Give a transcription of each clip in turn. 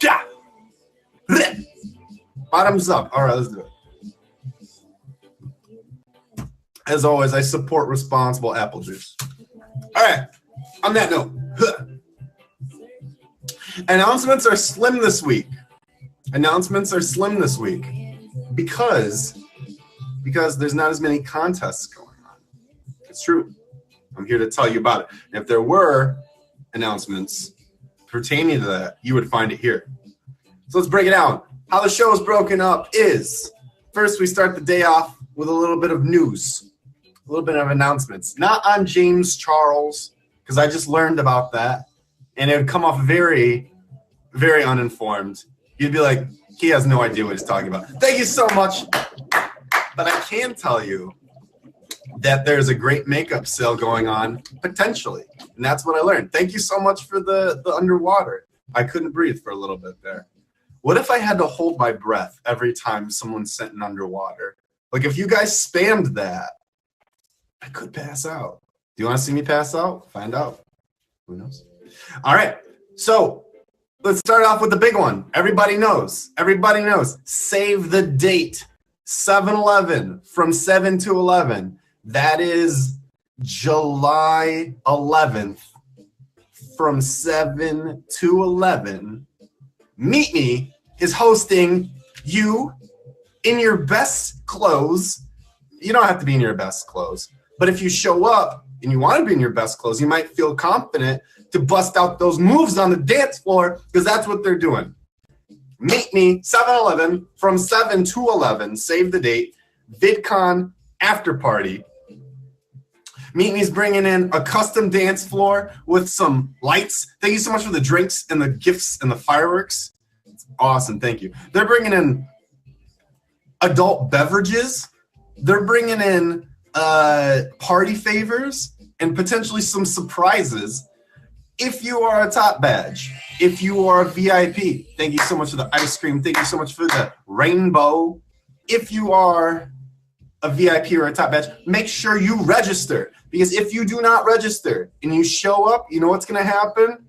Yeah. Bottoms up. All right, let's do it. As always, I support responsible apple juice. All right. On that note, announcements are slim this week. Because there's not as many contests going on. It's true. I'm here to tell you about it. And if there were announcements pertaining to that, you would find it here. So let's break it down. How the show is broken up is, first we start the day off with a little bit of news, a little bit of announcements. Not on James Charles, because I just learned about that, and it would come off very, very uninformed. You'd be like, he has no idea what he's talking about. Thank you so much. But I can tell you that there's a great makeup sale going on, potentially. And that's what I learned. Thank you so much for the underwater. I couldn't breathe for a little bit there. What if I had to hold my breath every time someone sent an underwater? Like, if you guys spammed that, I could pass out. Do you want to see me pass out? Find out. Who knows? All right. So let's start off with the big one. Everybody knows. Save the date. 7-Eleven from 7 to 11. That is July 11th from 7 to 11. Meet Me is hosting you in your best clothes. You don't have to be in your best clothes, but if you show up and you want to be in your best clothes, you might feel confident to bust out those moves on the dance floor, because that's what they're doing. Meet Me, 7-Eleven from 7 to 11. Save the date. VidCon after party. Meet Me's bringing in a custom dance floor with some lights. Thank you so much for the drinks and the gifts and the fireworks. It's awesome. Thank you. They're bringing in adult beverages. They're bringing in party favors and potentially some surprises. If you are a top badge, if you are a VIP, thank you so much for the ice cream. Thank you so much for the rainbow. If you are a VIP or a top badge, make sure you register. Because if you do not register and you show up, you know what's going to happen?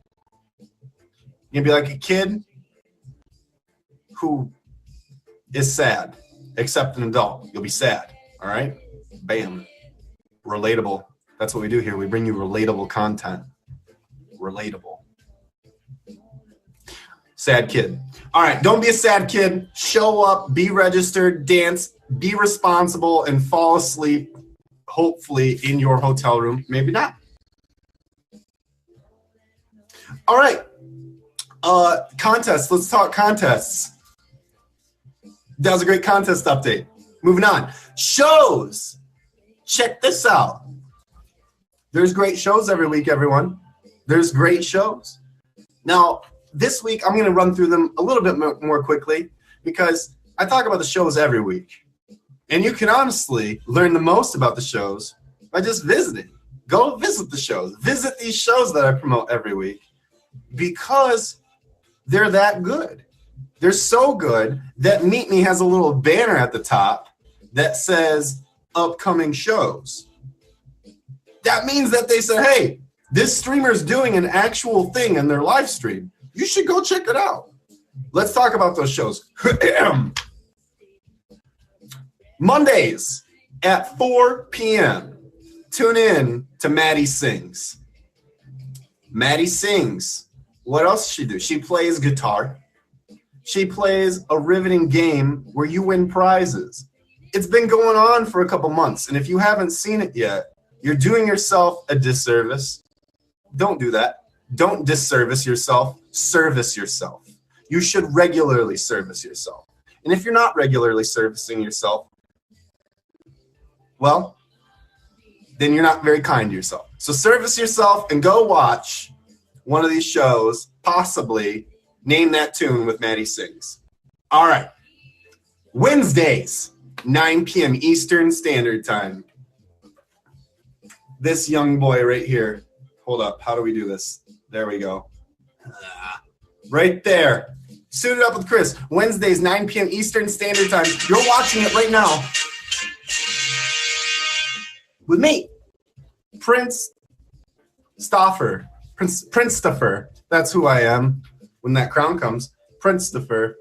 You're going to be like a kid who is sad, except an adult. You'll be sad, all right? Bam. Relatable. That's what we do here. We bring you relatable content. Relatable. Sad kid. All right, don't be a sad kid. Show up, be registered, dance, be responsible, and fall asleep, hopefully, in your hotel room. Maybe not. All right. Contests. Let's talk contests. That was a great contest update. Moving on. Shows. Check this out. There's great shows every week, everyone. There's great shows. Now, this week, I'm going to run through them a little bit more quickly because I talk about the shows every week. And you can honestly learn the most about the shows by just visiting. Go visit the shows. Visit these shows that I promote every week because they're that good. They're so good that Meet Me has a little banner at the top that says upcoming shows. That means that they said, hey, this streamer's doing an actual thing in their live stream. You should go check it out. Let's talk about those shows. Mondays at 4 p.m. Tune in to Maddie Sings. Maddie sings. What else does she do? She plays guitar. She plays a riveting game where you win prizes. It's been going on for a couple months, and if you haven't seen it yet, you're doing yourself a disservice. Don't do that. Don't disservice yourself. Service yourself. You should regularly service yourself. And if you're not regularly servicing yourself, well, then you're not very kind to yourself. So service yourself and go watch one of these shows, possibly Name That Tune with Maddie Sings. All right. Wednesdays, 9 p.m. Eastern Standard Time. This young boy right here. Hold up. How do we do this? There we go. Right there. Suited Up with Chris. Wednesdays, 9 p.m. Eastern Standard Time. You're watching it right now. With me, Prince Stoffer. Prince Stoffer. That's who I am when that crown comes. Prince-topher.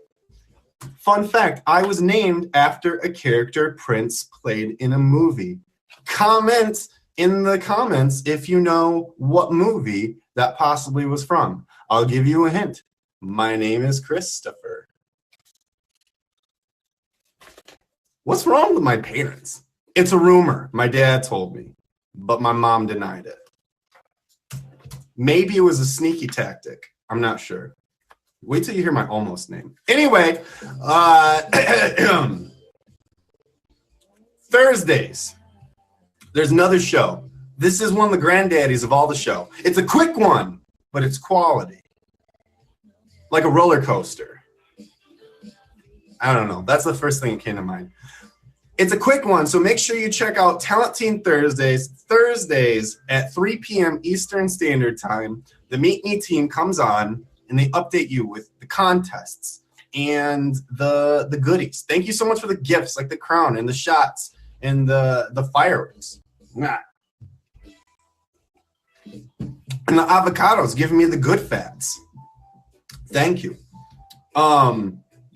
Fun fact, I was named after a character Prince played in a movie. Comment in the comments if you know what movie that possibly was from. I'll give you a hint. My name is Christopher. What's wrong with my parents? It's a rumor. My dad told me, but my mom denied it. Maybe it was a sneaky tactic. I'm not sure. Wait till you hear my almost name. Anyway, Thursdays, there's another show. This is one of the granddaddies of all the show. It's a quick one, but it's quality. Like a roller coaster. I don't know. That's the first thing that came to mind. It's a quick one, so make sure you check out Talent Team Thursdays at 3 p.m. Eastern Standard Time. The Meet Me team comes on, and they update you with the contests and the goodies. Thank you so much for the gifts, like the crown and the shots and the fireworks. And the avocados giving me the good fats. Thank you.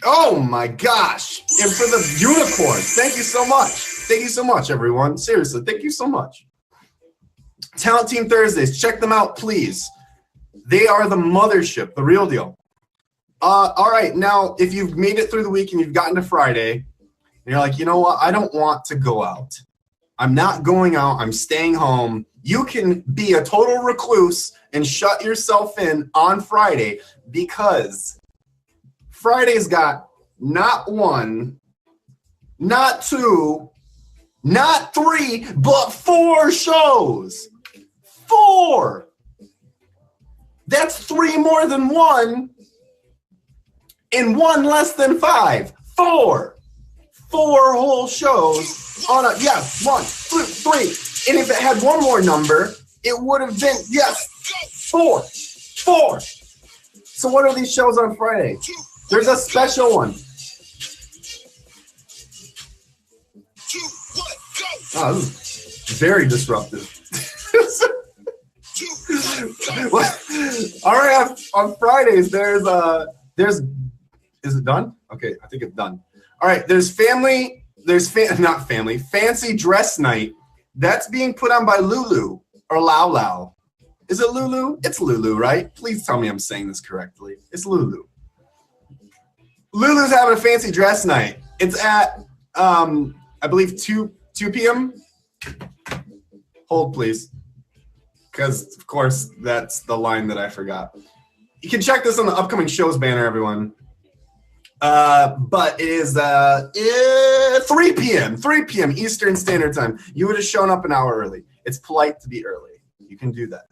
Oh my gosh. And for the unicorns, thank you so much. Thank you so much, everyone. Seriously, thank you so much. Talent Team Thursdays, check them out, please. They are the mothership, the real deal. All right, now, if you've made it through the week and you've gotten to Friday, and you're like, you know what, I don't want to go out. I'm not going out, I'm staying home. You can be a total recluse and shut yourself in on Friday because Friday's got not one, not two, not three, but 4 shows. 4. That's 3 more than 1 and 1 less than 5. 4. 4 whole shows on a, yes, 1, 2, 3. And if it had one more number, it would have been, yes, 4. 4. So what are these shows on Friday? There's a special one. Oh, this is very disruptive. All right, on Fridays, there's, is it done? Okay, I think it's done. All right, fancy dress night. That's being put on by Lulu or Lau Lau. Is it Lulu? It's Lulu, right? Please tell me I'm saying this correctly. It's Lulu. Lulu's having a fancy dress night. It's at, I believe, 2 p.m. Hold, please. Because, of course, that's the line that I forgot. You can check this on the upcoming shows banner, everyone. But it is 3 p.m. Eastern Standard Time. You would have shown up an hour early. It's polite to be early. You can do that.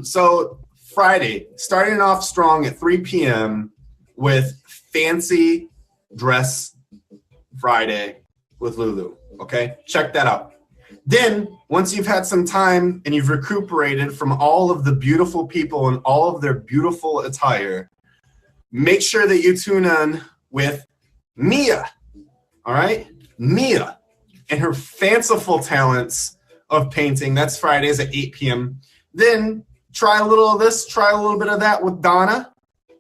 So Friday, starting off strong at 3 p.m. with Fancy Dress Friday with Lulu. Okay, check that out. Then, once you've had some time and you've recuperated from all of the beautiful people and all of their beautiful attire, make sure that you tune in with Mia, all right? Mia and her fanciful talents of painting. That's Fridays at 8 p.m. Then try a little of this, try a little bit of that with Donna.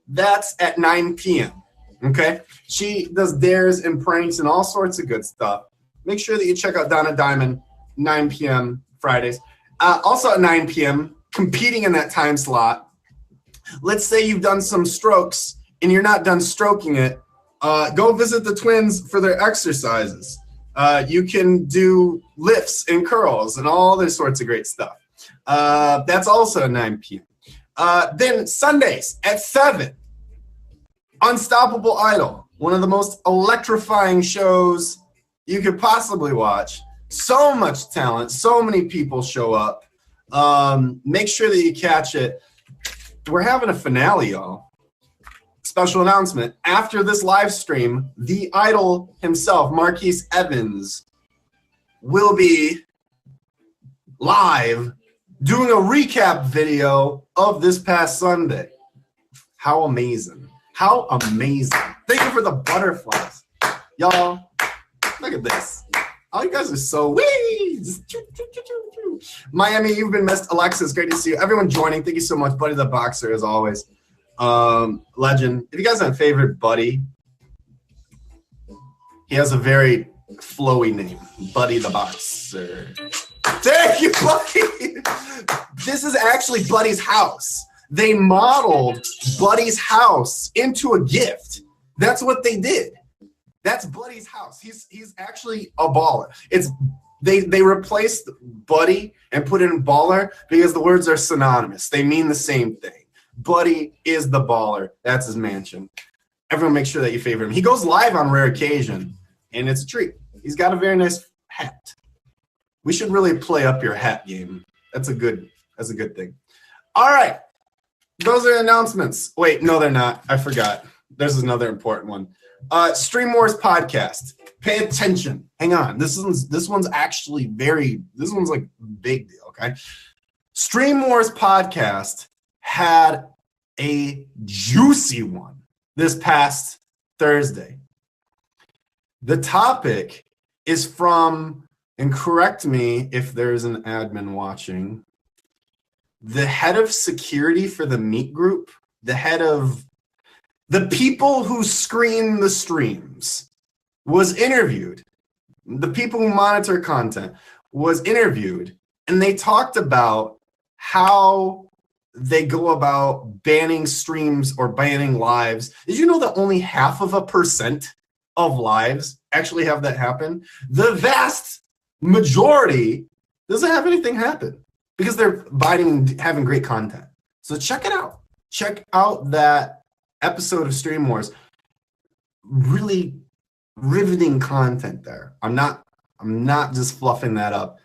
That's at 9 p.m., okay? She does dares and pranks and all sorts of good stuff. Make sure that you check out Donna Diamond, 9 p.m. Fridays. Also at 9 p.m., competing in that time slot, let's say you've done some strokes and you're not done stroking it, go visit the twins for their exercises. You can do lifts and curls and all this sorts of great stuff. That's also at 9 p.m. Then Sundays at 7, Unstoppable Idol, one of the most electrifying shows you could possibly watch. So much talent, so many people show up. Make sure that you catch it. We're having a finale, y'all. Special announcement. After this live stream, the idol himself, Marquise Evans, will be live doing a recap video of this past Sunday. How amazing. How amazing. Thank you for the butterflies. Y'all, look at this. Oh, you guys are so wee. Miami, you've been missed. Alexis, great to see you. Everyone joining, thank you so much. Buddy the Boxer, as always. legend. If you guys have a favorite Buddy, he has a very flowy name, Buddy the Boxer. Thank you, Buddy. This is actually Buddy's house. They modeled Buddy's house into a gift. That's what they did. That's Buddy's house. He's actually a baller. They replaced Buddy and put in baller because the words are synonymous. They mean the same thing. Buddy is the baller. That's his mansion. Everyone make sure that you favorite him. He goes live on rare occasion, and it's a treat. He's got a very nice hat. We should really play up your hat game. That's a good thing. All right. Those are the announcements. Wait, no, they're not. I forgot. There's another important one. Stream Wars podcast. Pay attention. Hang on. This one's actually this one's like big deal, okay? Stream Wars podcast had a juicy one this past Thursday. The topic is from, and correct me if there's an admin watching, the head of security for the Meat Group, the head of the people who screen the streams, was interviewed. The people who monitor content was interviewed, and they talked about how they go about banning streams or banning lives. Did you know that only 0.5% of lives actually have that happen? The vast majority doesn't have anything happen because they're having great content. So check it out. Check out that episode of Stream Wars. Really riveting content there. I'm not just fluffing that up.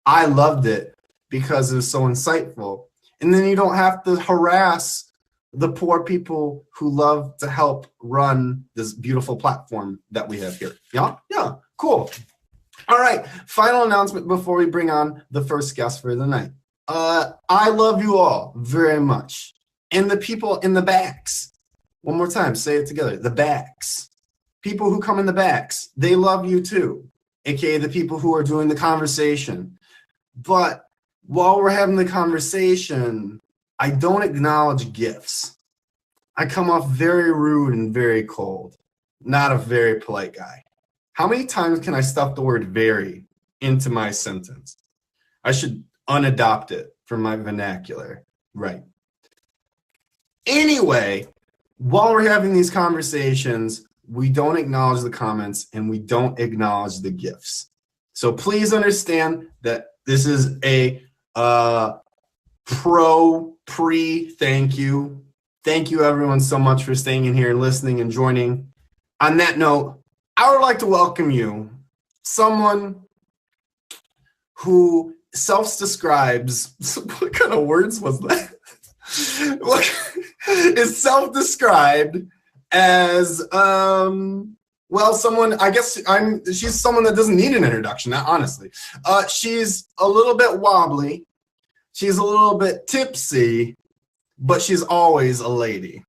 I loved it because it was so insightful. And then you don't have to harass the poor people who love to help run this beautiful platform that we have here. Yeah, cool. All right, final announcement before we bring on the first guest for the night. I love you all very much. And the people in the backs. One more time, say it together. The backs. People who come in the backs, they love you too. AKA the people who are doing the conversation. But while we're having the conversation, I don't acknowledge gifts. I come off very rude and very cold. Not a very polite guy. How many times can I stuff the word very into my sentence? I should unadopt it from my vernacular. Right. Anyway, while we're having these conversations, we don't acknowledge the comments and we don't acknowledge the gifts. So please understand that this is a thank you. Thank you everyone so much for staying in here and listening and joining. On that note, I would like to welcome you, someone who self-describes, what kind of words was that? Is self-described as, someone, I guess she's someone that doesn't need an introduction, honestly. She's a little bit wobbly. She's a little bit tipsy, but she's always a lady.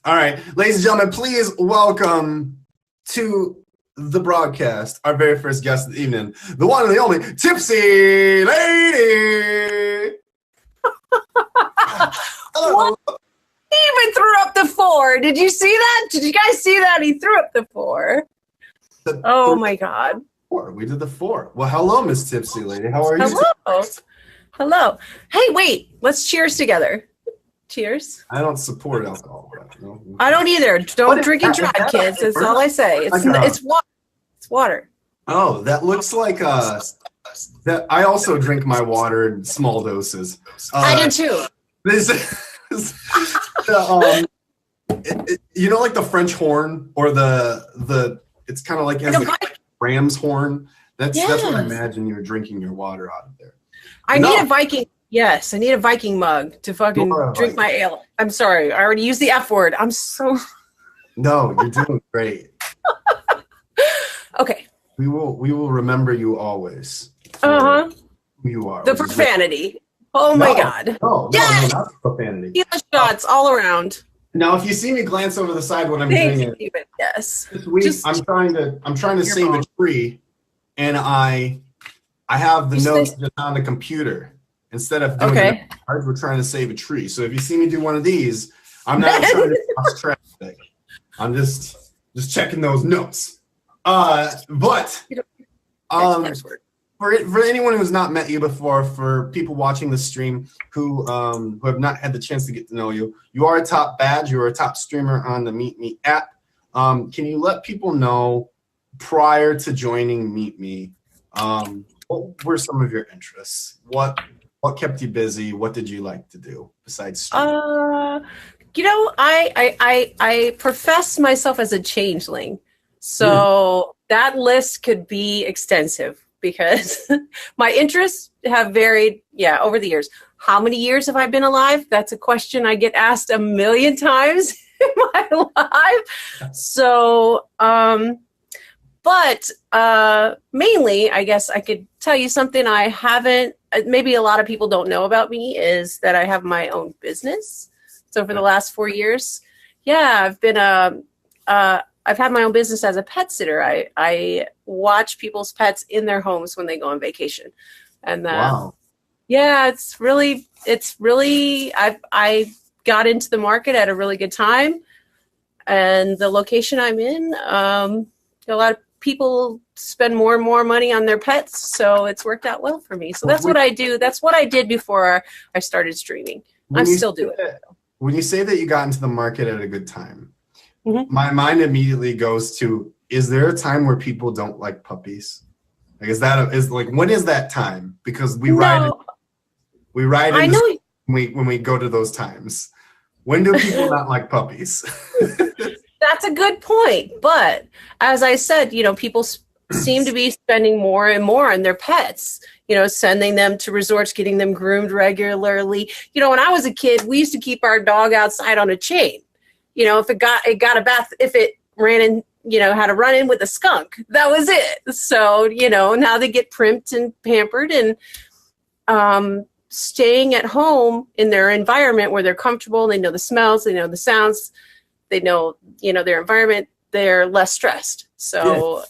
All right, ladies and gentlemen, please welcome to the broadcast our very first guest of the evening, the one and the only Tipsy Lady. Hello. He even threw up the 4. Did you see that? Did you guys see that? He threw up the 4. Oh my God. 4. We did the 4. Well, hello, Miss Tipsy Lady. How are you? Hello. Hey, wait. Let's cheers together. Cheers. I don't support alcohol. No. I don't either. Don't drink and drive, kids. That's all I say. It's water. It's water. Oh, that looks like that. I also drink my water in small doses. I do too. This is, you know, like the French horn or the it's kind of like has the ram's horn. That's what I imagine you're drinking your water out of there. I need a Viking. Yes, I need a Viking mug to fucking drink my ale. I'm sorry, I already used the F word. I'm so. No, you're doing great. Okay. We will remember you always. Who you are. The profanity. Oh my God. No, yes! not profanity. Tequila shots all around. Now, if you see me glance over the side when I'm doing it, yes. This week I'm trying to save a tree, and I have the notes just on the computer instead of doing it. We're trying to save a tree. So if you see me do one of these, I'm not trying to cross traffic. I'm just checking those notes. But for anyone who's not met you before, for people watching the stream who have not had the chance to get to know you, you are a top badge. You're a top streamer on the Meet Me app. Can you let people know prior to joining Meet Me, what were some of your interests? What kept you busy? What did you like to do besides streaming? I profess myself as a changeling. So that list could be extensive because my interests have varied, over the years. How many years have I been alive? That's a question I get asked a million times in my life. So, but mainly, I guess I could tell you something I haven't, maybe a lot of people don't know about me, is that I have my own business. So for the last 4 years, I've been I've had my own business as a pet sitter. I watch people's pets in their homes when they go on vacation, and wow. it's really I got into the market at a really good time, and the location I'm in, a lot of people spend more and more money on their pets, so it's worked out well for me. So that's what I do. That's what I did before I started streaming. I still do it. When you say that you got into the market at a good time, my mind immediately goes to, is there a time where people don't like puppies? Like, when is that time? Because we ride when we go to those times. When do people not like puppies? That's a good point. But as I said, people seem to be spending more and more on their pets, sending them to resorts, getting them groomed regularly. When I was a kid, we used to keep our dog outside on a chain. If it got a bath, if it ran in, had a run in with a skunk, that was it. So, now they get primped and pampered, and staying at home in their environment where they're comfortable, they know the smells, they know the sounds, they know, their environment, they're less stressed. So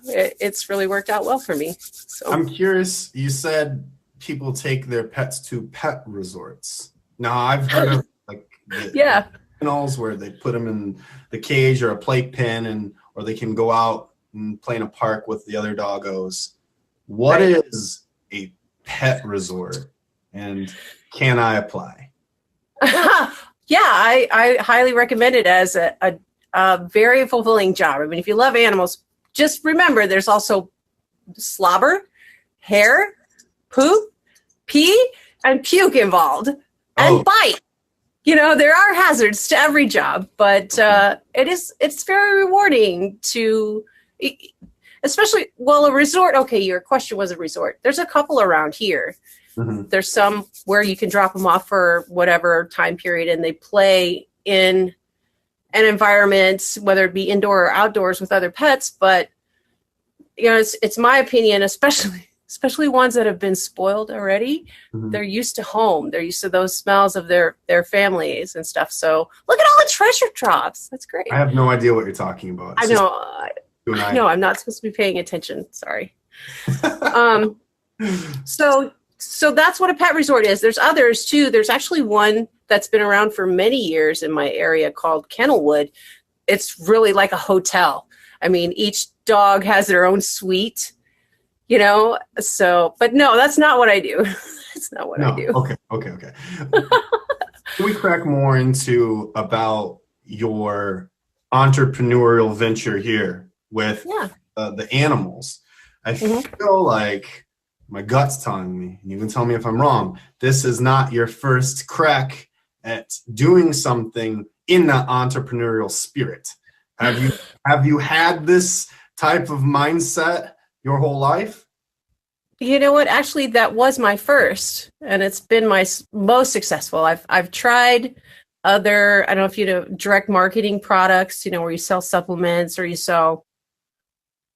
it's really worked out well for me. So I'm curious, you said people take their pets to pet resorts. Now, I've heard of kennels where they put them in the cage or a play pen, or they can go out and play in a park with the other doggos. What is a pet resort, and can I apply? I highly recommend it as a very fulfilling job. I mean, if you love animals, just remember there's also slobber, hair, poop, pee, and puke involved, and bite. There are hazards to every job, but it's very rewarding to, especially, a resort. Okay, your question was a resort. There's a couple around here. There's some where you can drop them off for whatever time period, and they play in an environment, whether it be indoor or outdoors with other pets. But it's my opinion, especially ones that have been spoiled already. They're used to home. They're used to those smells of their families and stuff. So look at all the treasure drops. That's great. I have no idea what you're talking about. I know. I'm not supposed to be paying attention. Sorry. So that's what a pet resort is. There's others too. There's actually one that's been around for many years in my area called Kennelwood. It's really like a hotel. I mean, each dog has their own suite, but no, that's not what I do. That's not what I do. Okay. Can we crack more into about your entrepreneurial venture here with the animals? I feel like my gut's telling me, and you can tell me if I'm wrong, this is not your first crack at doing something in that entrepreneurial spirit. Have you had this type of mindset your whole life? You know what? Actually, that was my first, and it's been my most successful. I've tried other, I don't know if you know, direct marketing products, where you sell supplements or you sell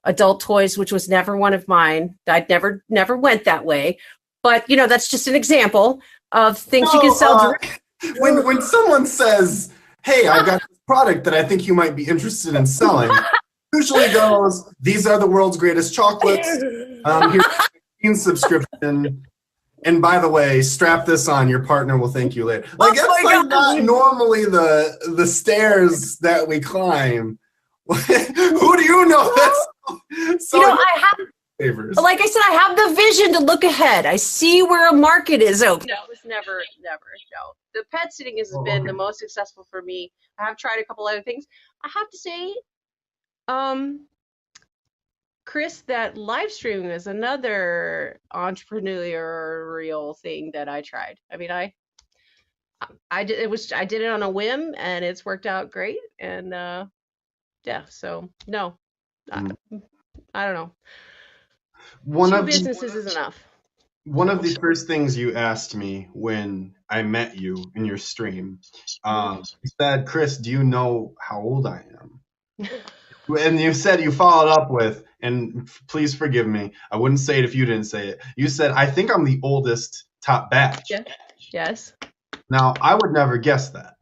adult toys, which was never one of mine. I never went that way. But, that's just an example of things you can sell direct. When someone says, hey, I've got this product that I think you might be interested in selling, usually goes, these are the world's greatest chocolates. Here's a subscription. And by the way, strap this on. Your partner will thank you later. Like, Oh that's my like God. not normally the stairs that we climb. Who do you know that's so I have, favors? like I said, I have the vision to look ahead. I see where a market is open. No, it's never. No, the pet sitting has been the most successful for me. I have tried a couple other things. I have to say, Chris, that live streaming is another entrepreneurial thing that I tried. I mean, I did it on a whim, and it's worked out great. And yeah, so no, I don't know. Two businesses is enough. One of the first things you asked me when I met you in your stream, you said, "Chris, do you know how old I am?" And you said, you followed up with, and please forgive me, I wouldn't say it if you didn't say it. You said, "I think I'm the oldest top batch." Yeah. Yes. Now, I would never guess that,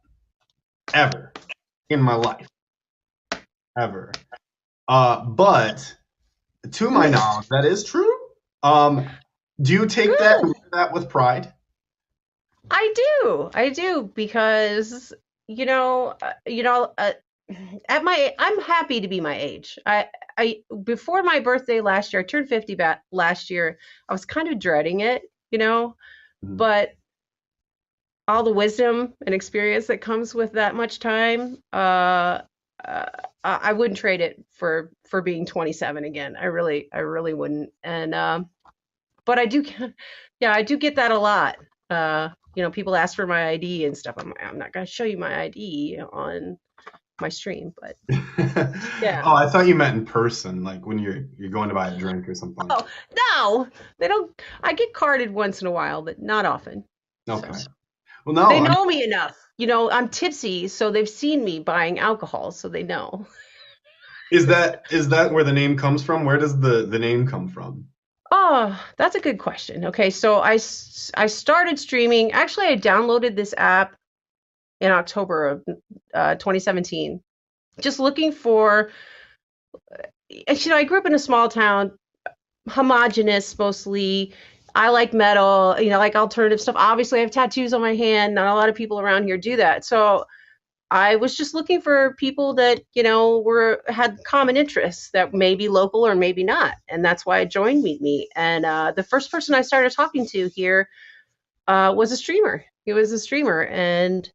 ever, in my life, ever. But to my knowledge, that is true. Do you take that with pride? I do, because I'm happy to be my age. I before my birthday last year, I turned 50 last year. I was kind of dreading it, but all the wisdom and experience that comes with that much time, I wouldn't trade it for being 27 again. I really wouldn't. And but I do, yeah, I do get that a lot. People ask for my ID and stuff. I'm not going to show you my ID on my stream, but yeah. Oh, I thought you meant in person, like when you're going to buy a drink or something. Oh, no, they don't. I get carded once in a while, but not often. Okay. So. Well, no, They know me enough. I'm tipsy, so they've seen me buying alcohol, so they know. Is that where the name comes from? Where does the name come from? Oh, that's a good question. Okay, so I started streaming. Actually, I downloaded this app in October of 2017, just looking for. I grew up in a small town, homogenous mostly. I like metal, like alternative stuff. Obviously, I have tattoos on my hand. Not a lot of people around here do that. So I was just looking for people that, had common interests that may be local or maybe not. And that's why I joined Meet Me. And the first person I started talking to here was a streamer. He was a streamer. And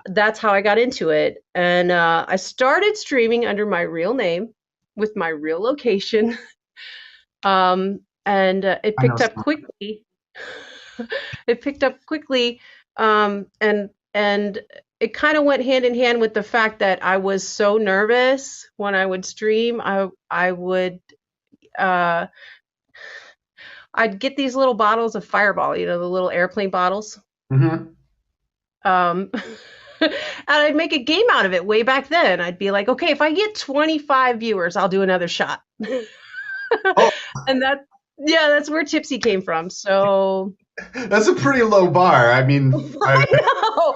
that's how I got into it. And I started streaming under my real name with my real location. And it picked up quickly. It picked up quickly, and it kind of went hand in hand with the fact that I was so nervous when I would stream. I'd get these little bottles of Fireball, the little airplane bottles. Mm-hmm. And I'd make a game out of it way back then. I'd be like, okay, if I get 25 viewers, I'll do another shot. Oh. And that's where Tipsy came from. So that's a pretty low bar. I mean, I know.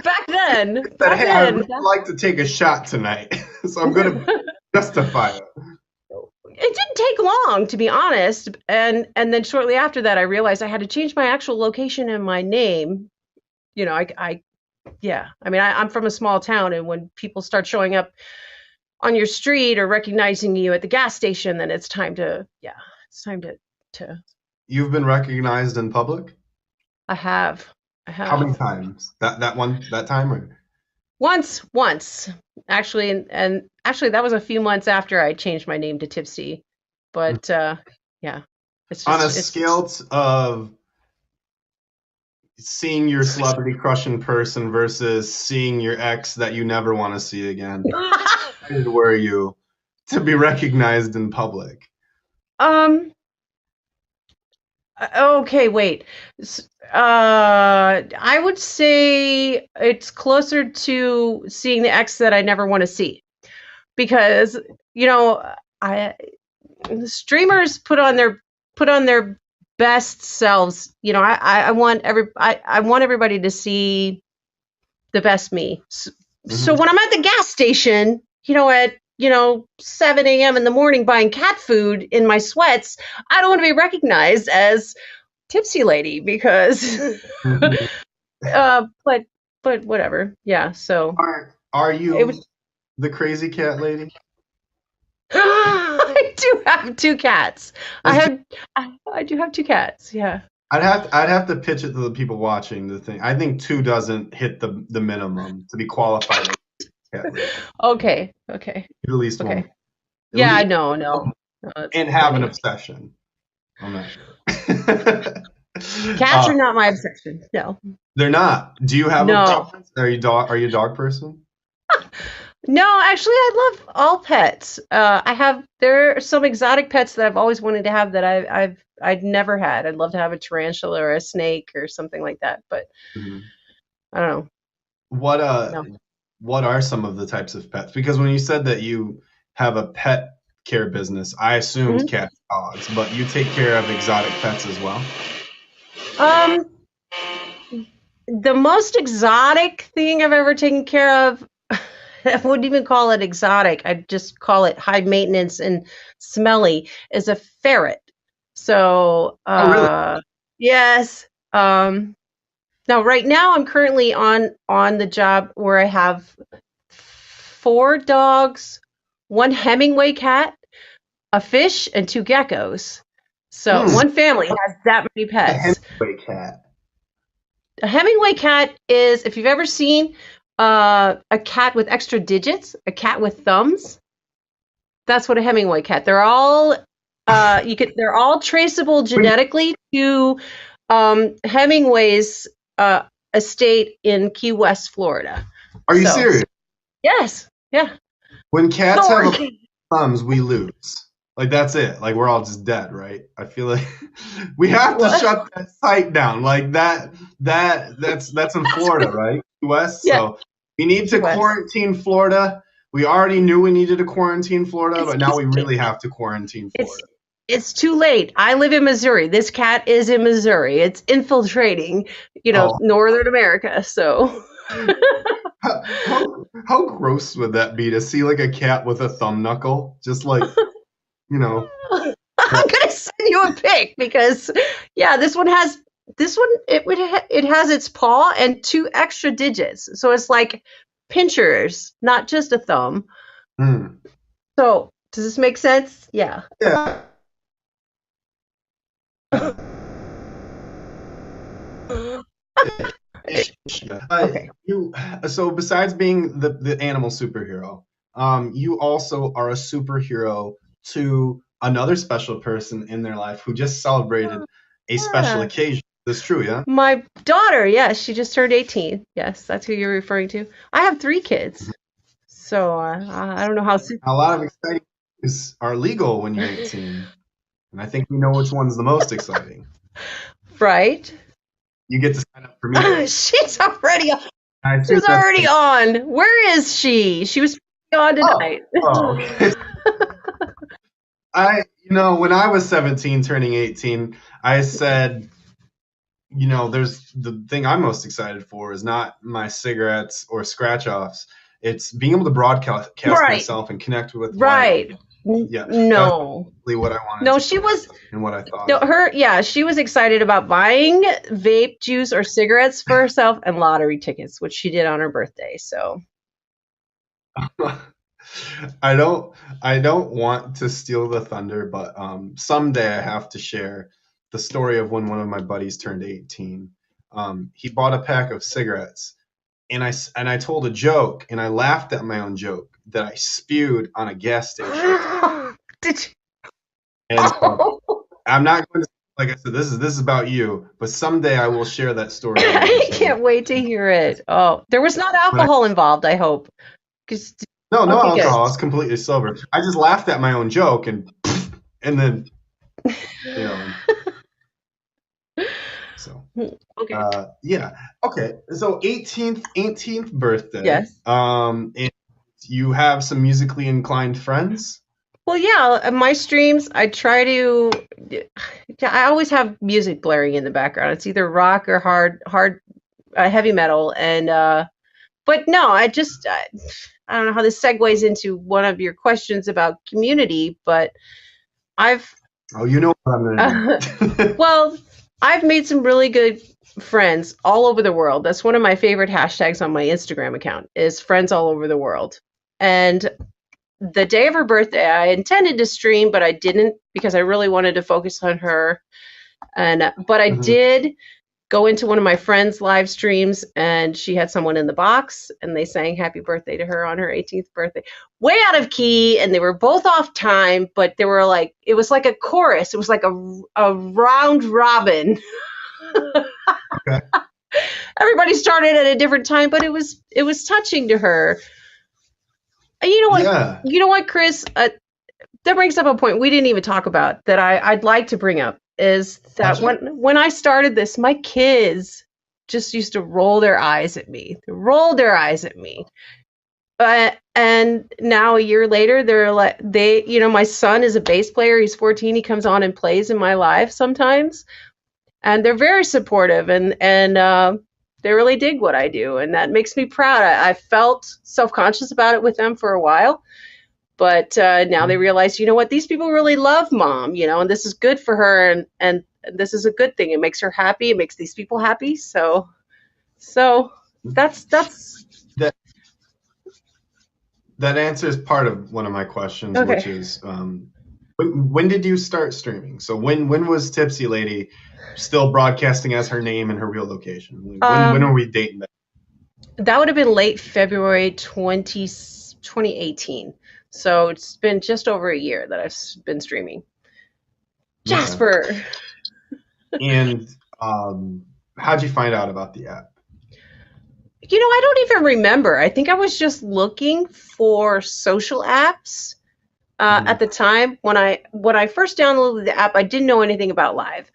Back then, I would like to take a shot tonight, so I'm going to justify it. It didn't take long, to be honest. And then shortly after that, I realized I had to change my actual location and my name. I'm from a small town, and when people start showing up on your street or recognizing you at the gas station, then it's time to. You've been recognized in public? I have. How many times? That time? Or? Once. Actually, and actually that was a few months after I changed my name to Tipsy. But yeah. It's just, on a scale of seeing your celebrity crush in person versus seeing your ex that you never want to see again, how excited were you to be recognized in public? Okay, wait. I would say it's closer to seeing the ex that I never want to see, because streamers put on their best selves. I want everybody to see the best me. So when I'm at the gas station, at 7 a.m. in the morning buying cat food in my sweats, I don't want to be recognized as tipsy lady because, but whatever. Yeah. So Are it you was. the crazy cat lady? I do have two cats. I Let's do- have. I do have two cats. Yeah. I'd have to pitch it to the people watching the thing. I think two doesn't hit the minimum to be qualified as a cat lady. Okay. Okay. At least one. Okay. At Yeah. least No. one, No. No. That's and have an funny. obsession. I'm not sure. Cats are not my obsession. No. They're not. Do you have a No. preference? Are you a dog person? No, actually, I love all pets. There are some exotic pets that I've always wanted to have that I'd never had. I'd love to have a tarantula or a snake or something like that, but Mhm. I don't What know. No. what are some of the types of pets? Because when you said that you have a pet care business, I assumed Mhm. cats, dogs, but you take care of exotic pets as well. Um, the most exotic thing I've ever taken care of, I wouldn't even call it exotic. I'd just call it high maintenance and smelly, is a ferret. So, Oh, really? yes. Now, right now, I'm currently on the job where I have 4 dogs, one Hemingway cat, a fish, and 2 geckos. So Hmm. one family has that many A pets. Hemingway cat. A Hemingway cat is, if you've ever seen a cat with extra digits, a cat with thumbs, that's what a Hemingway cat. They're all traceable genetically to Hemingway's estate in Key West, Florida. Are you So, serious? yes, yeah. When cats have a Sorry. thumbs, we lose. Like that's it. Like we're all just dead, right? I feel like we have to What? shut that site down. Like that's in Florida, right? West. Yeah, So we need Key to West. quarantine Florida. We already knew we needed to quarantine Florida, It's but now we it's really have to quarantine it's Florida. it's too late. I live in Missouri. This cat is in Missouri. It's infiltrating, Oh, Northern America. So how gross would that be to see like a cat with a thumb knuckle? Just like, you know. I'm gonna send you a pic because, yeah, it has its paw and 2 extra digits, so it's like pinchers, not just a thumb. Hmm. So does this make sense? Yeah. Yeah. Okay. You so besides being the animal superhero, you also are a superhero to another special person in their life who just celebrated a special Yeah. occasion. That's true, yeah? My daughter, yes, she just turned 18. Yes, that's who you're referring to. I have 3 kids, so I don't know how. A lot of exciting things are legal when you're 18, and I think we know which one's the most exciting. Right? You get to sign up for me. She's already I assume She's that's already on. Where is she? She was on oh, tonight. oh, okay. When I was 17 turning 18, I said, there's the thing I'm most excited for is not my cigarettes or scratch offs. It's being able to broadcast Right. myself and connect with Right. Yeah, that's No. really what I wanted No, to she do was and what I thought no of. her yeah, she was excited about buying vape juice or cigarettes for herself and lottery tickets, which she did on her birthday. So I don't want to steal the thunder, but someday I have to share the story of when one of my buddies turned 18. He bought a pack of cigarettes, and I told a joke, and I laughed at my own joke that I spewed on a gas station. did you And so I'm not going to, like I said, this is about you, but someday I will share that story with you. I can't wait to hear it. Oh, there was not When I alcohol involved, I hope. 'Cause- No, no Okay, good. alcohol. I was completely sober. I just laughed at my own joke and then you know. So Okay. yeah. Okay. So 18th birthday. Yes. And you have some musically inclined friends. Well, yeah, my streams, I always have music blaring in the background. It's either rock or hard, heavy metal. But no, I don't know how this segues into one of your questions about community, but I've, Oh, you know what I'm gonna do. well, I've made some really good friends all over the world. That's one of my favorite hashtags on my Instagram account is friends all over the world. And the day of her birthday, I intended to stream, but I didn't because I really wanted to focus on her. And but I Mhm. did go into one of my friends' live streams, and she had someone in the box, and they sang happy birthday to her on her 18th birthday. Way out of key, and they were both off time, but they were like, it was like a chorus. It was like a round robin. Okay. Everybody started at a different time, but it was touching to her. And Yeah. you know what, Chris? That brings up a point we didn't even talk about that I'd like to bring up is that Gotcha. when I started this, my kids just used to roll their eyes at me. They rolled their eyes at me. And now a year later, they're like my son is a bass player. He's 14. He comes on and plays in my live sometimes, and they're very supportive and they really dig what I do, and that makes me proud. I felt self-conscious about it with them for a while, but now they realize, you know what, these people really love mom, and this is good for her, and this is a good thing. It makes her happy. It makes these people happy. So that's That that answers part of one of my questions, which okay. is when did you start streaming? So when was Tipsy Lady still broadcasting as her name and her real location? When are Um, we dating that? that would have been late February 2018. So it's been just over a year that I've been streaming. Okay. Jasper. And how'd you find out about the app? I don't even remember. I think I was just looking for social apps at Mhm. the time. When I first downloaded the app, I didn't know anything about live.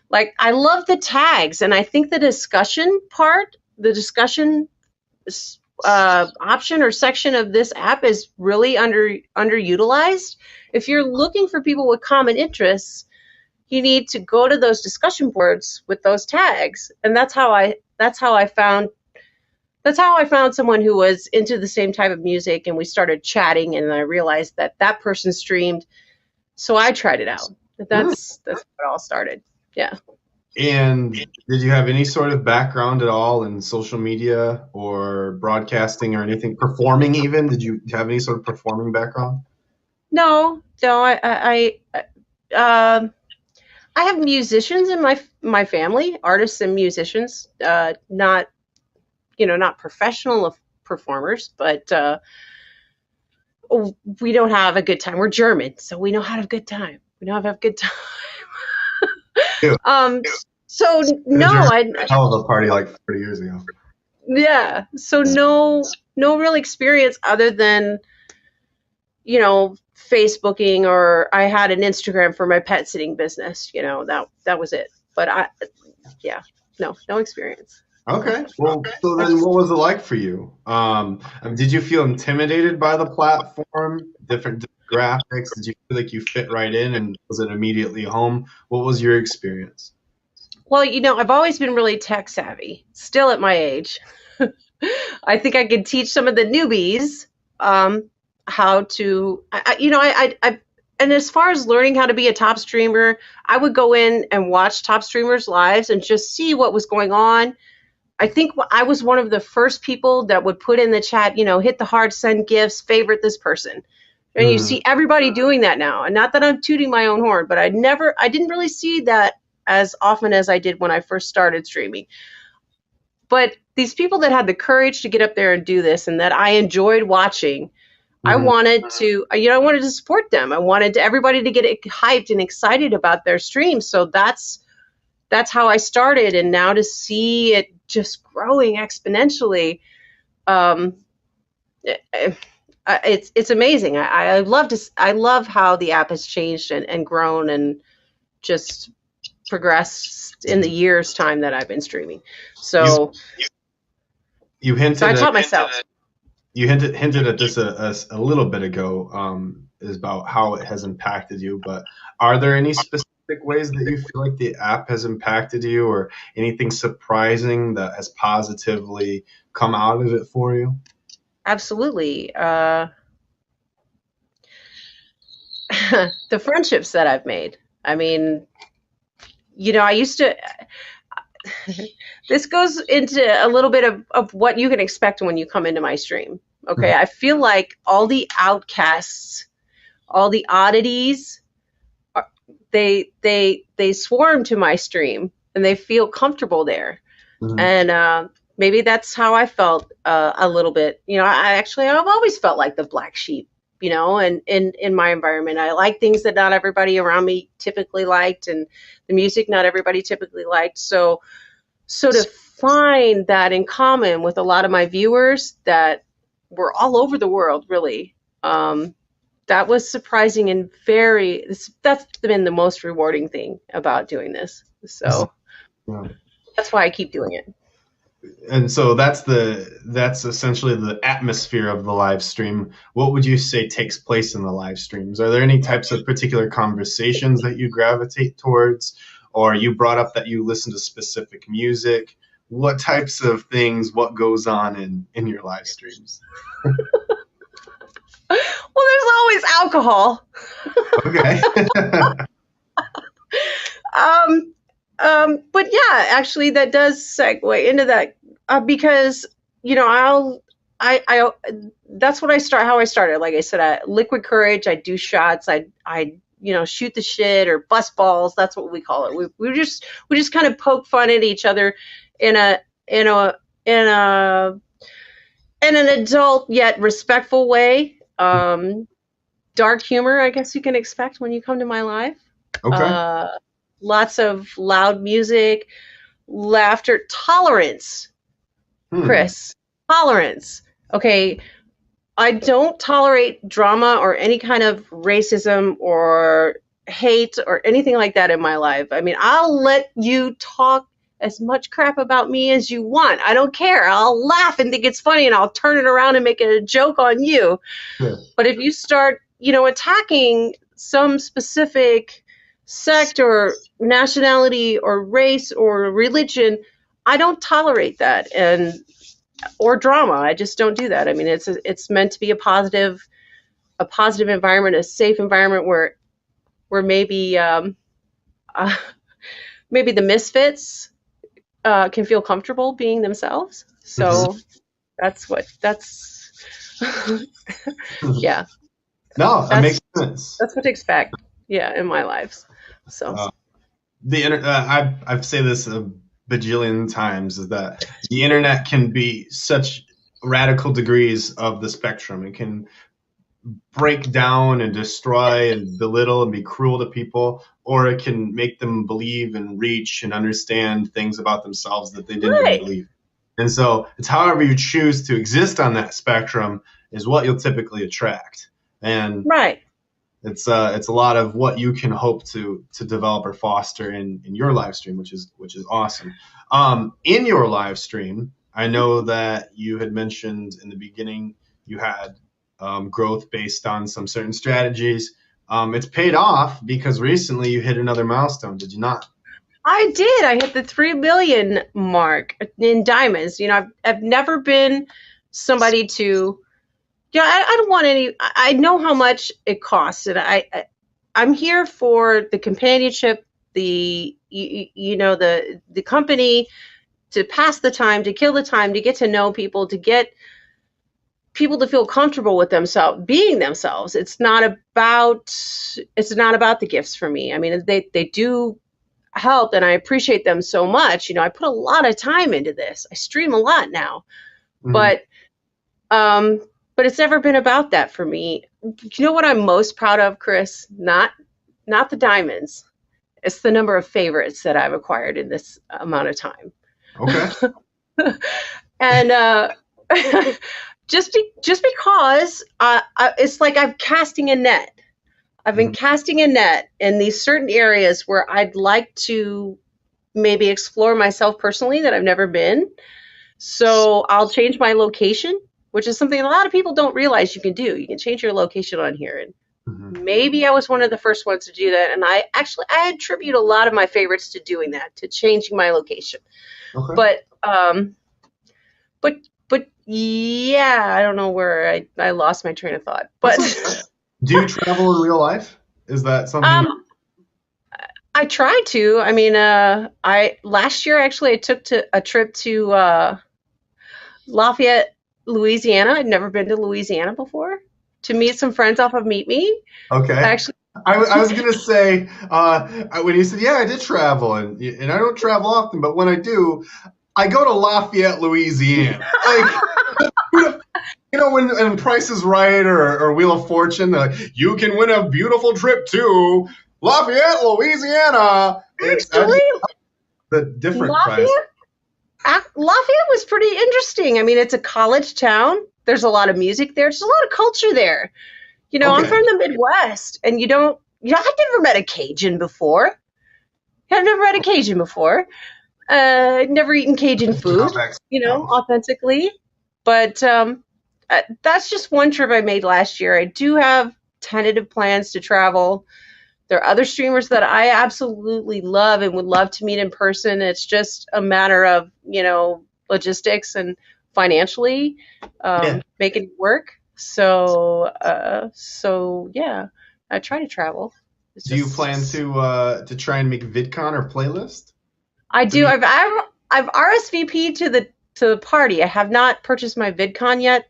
Like, I love the tags, and I think the discussion part, the discussion option or section of this app is really underutilized. If you're looking for people with common interests, you need to go to those discussion boards with those tags, and that's how I found someone who was into the same type of music, and we started chatting, and I realized that that person streamed, so I tried it out. Hmm. That's how it all started. Yeah. And did you have any sort of background at all in social media or broadcasting or anything, performing even? Did you have any sort of performing background? No, no, I have musicians in my family, artists and musicians, not professional performers, but we don't have a good time. We're German, so we know how to have a good time. We know how to have a good time. Ew. Um, so The no, German I hell of a party like 30 years ago. yeah, so no real experience other than Facebooking, or I had an Instagram for my pet sitting business. That was it. But yeah, no experience. Okay. Well, so then what was it like for you? Did you feel intimidated by the platform, different graphics? Did you feel like you fit right in and was it immediately home? What was your experience? Well, I've always been really tech savvy, still at my age. I think I could teach some of the newbies how to, and as far as learning how to be a top streamer, I would go in and watch top streamers' lives and just see what was going on. I think I was one of the first people that would put in the chat, hit the heart, send gifts, favorite this person. And you Mm, see everybody doing that now. And not that I'm tooting my own horn, but I didn't really see that as often as I did when I first started streaming. But these people that had the courage to get up there and do this, and that I enjoyed watching, I mhm. wanted to, I wanted to support them. I wanted everybody to get hyped and excited about their streams. So that's how I started. And now to see it just growing exponentially, um, it's amazing. I love how the app has changed and grown and just progressed in the years time that I've been streaming. You So you so I hinted at taught myself. hinted at this a little bit ago, is about how it has impacted you. But are there any specific ways that you feel like the app has impacted you, or anything surprising that has positively come out of it for you? Absolutely. The friendships that I've made. I mean, I used to, this goes into a little bit of what you can expect when you come into my stream. Okay. I feel like all the outcasts, all the oddities, they swarm to my stream and they feel comfortable there. Mhm. And maybe that's how I felt a little bit. I've always felt like the black sheep, and in my environment. I like things that not everybody around me typically liked, and the music not everybody typically liked. So to find that in common with a lot of my viewers that were all over the world, really, that was surprising and that's been the most rewarding thing about doing this. So Yeah. that's why I keep doing it. And so that's essentially the atmosphere of the live stream. What would you say takes place in the live streams? Are there any types of particular conversations that you gravitate towards, or you brought up that you listen to specific music? What types of things, what goes on in your live streams? Well, there's always alcohol. Okay. But yeah, actually, that does segue into that because that's what how I started. Like I said, liquid courage. I do shots. I shoot the shit or bust balls. That's what we call it. We just kind of poke fun at each other in an adult yet respectful way. Dark humor, I guess you can expect when you come to my live. Okay. Lots of loud music, laughter, tolerance. Chris, tolerance. Okay, I don't tolerate drama or any kind of racism or hate or anything like that in my life. I mean, I'll let you talk as much crap about me as you want. I don't care. I'll laugh and think it's funny, and I'll turn it around and make it a joke on you. Yeah. But if you start, attacking some specific sect or nationality or race or religion, I don't tolerate that, or drama. I just don't do that. I mean, it's meant to be a positive environment, a safe environment where maybe maybe the misfits can feel comfortable being themselves. So that's yeah. No, that makes sense. That's what to expect. Yeah, in my lives. So I've said this a bajillion times, is that the internet can be such radical degrees of the spectrum. It can break down and destroy and belittle and be cruel to people, or it can make them believe and reach and understand things about themselves that they didn't even believe. And so it's however you choose to exist on that spectrum is what you'll typically attract. And it's a lot of what you can hope to develop or foster in your live stream, which is awesome. In your live stream, I know that you had mentioned in the beginning you had growth based on some certain strategies. It's paid off because recently you hit another milestone, did you not? I did. I hit the 3 million mark in diamonds. I've never been somebody to, I don't want any. I know how much it costs, and I'm here for the companionship, the company, to pass the time, to kill the time, to get to know people, to get people to feel comfortable with themselves, being themselves. It's not about the gifts for me. I mean, they do help, and I appreciate them so much. I put a lot of time into this. I stream a lot now, but it's never been about that for me. You know what I'm most proud of, Chris? Not the diamonds. It's the number of favorites that I've acquired in this amount of time. Okay. And just because it's like I'm casting a net. I've been casting a net in these certain areas where I'd like to maybe explore myself personally that I've never been. So I'll change my location, which is something a lot of people don't realize you can do. You can change your location on here. And maybe I was one of the first ones to do that. And I attribute a lot of my favorites to doing that, to changing my location. Okay. But yeah, I don't know where I lost my train of thought. But do you travel in real life? Is that something? I try to. I mean, I last year actually I took a trip to Lafayette, Louisiana. I'd never been to Louisiana before to meet some friends off of Meet Me. Okay. Actually, I was gonna say when you said I did travel and I don't travel often, but when I do, I go to Lafayette, Louisiana. Like when Price is Right or Wheel of Fortune, you can win a beautiful trip to Lafayette, Louisiana. actually, The different Lafayette, price. Lafayette was pretty interesting. I mean, it's a college town. There's a lot of music there. There's a lot of culture there. I'm Okay. from the Midwest, and I've never met a Cajun before. I've never met a Cajun before. Never eaten Cajun food, authentically. But that's just one trip I made last year. I do have tentative plans to travel. There are other streamers that I absolutely love and would love to meet in person. It's just a matter of, logistics and financially making it work. So yeah, I try to travel. Do you plan to try and make VidCon or playlist? I do. I've RSVP'd to the party. I have not purchased my VidCon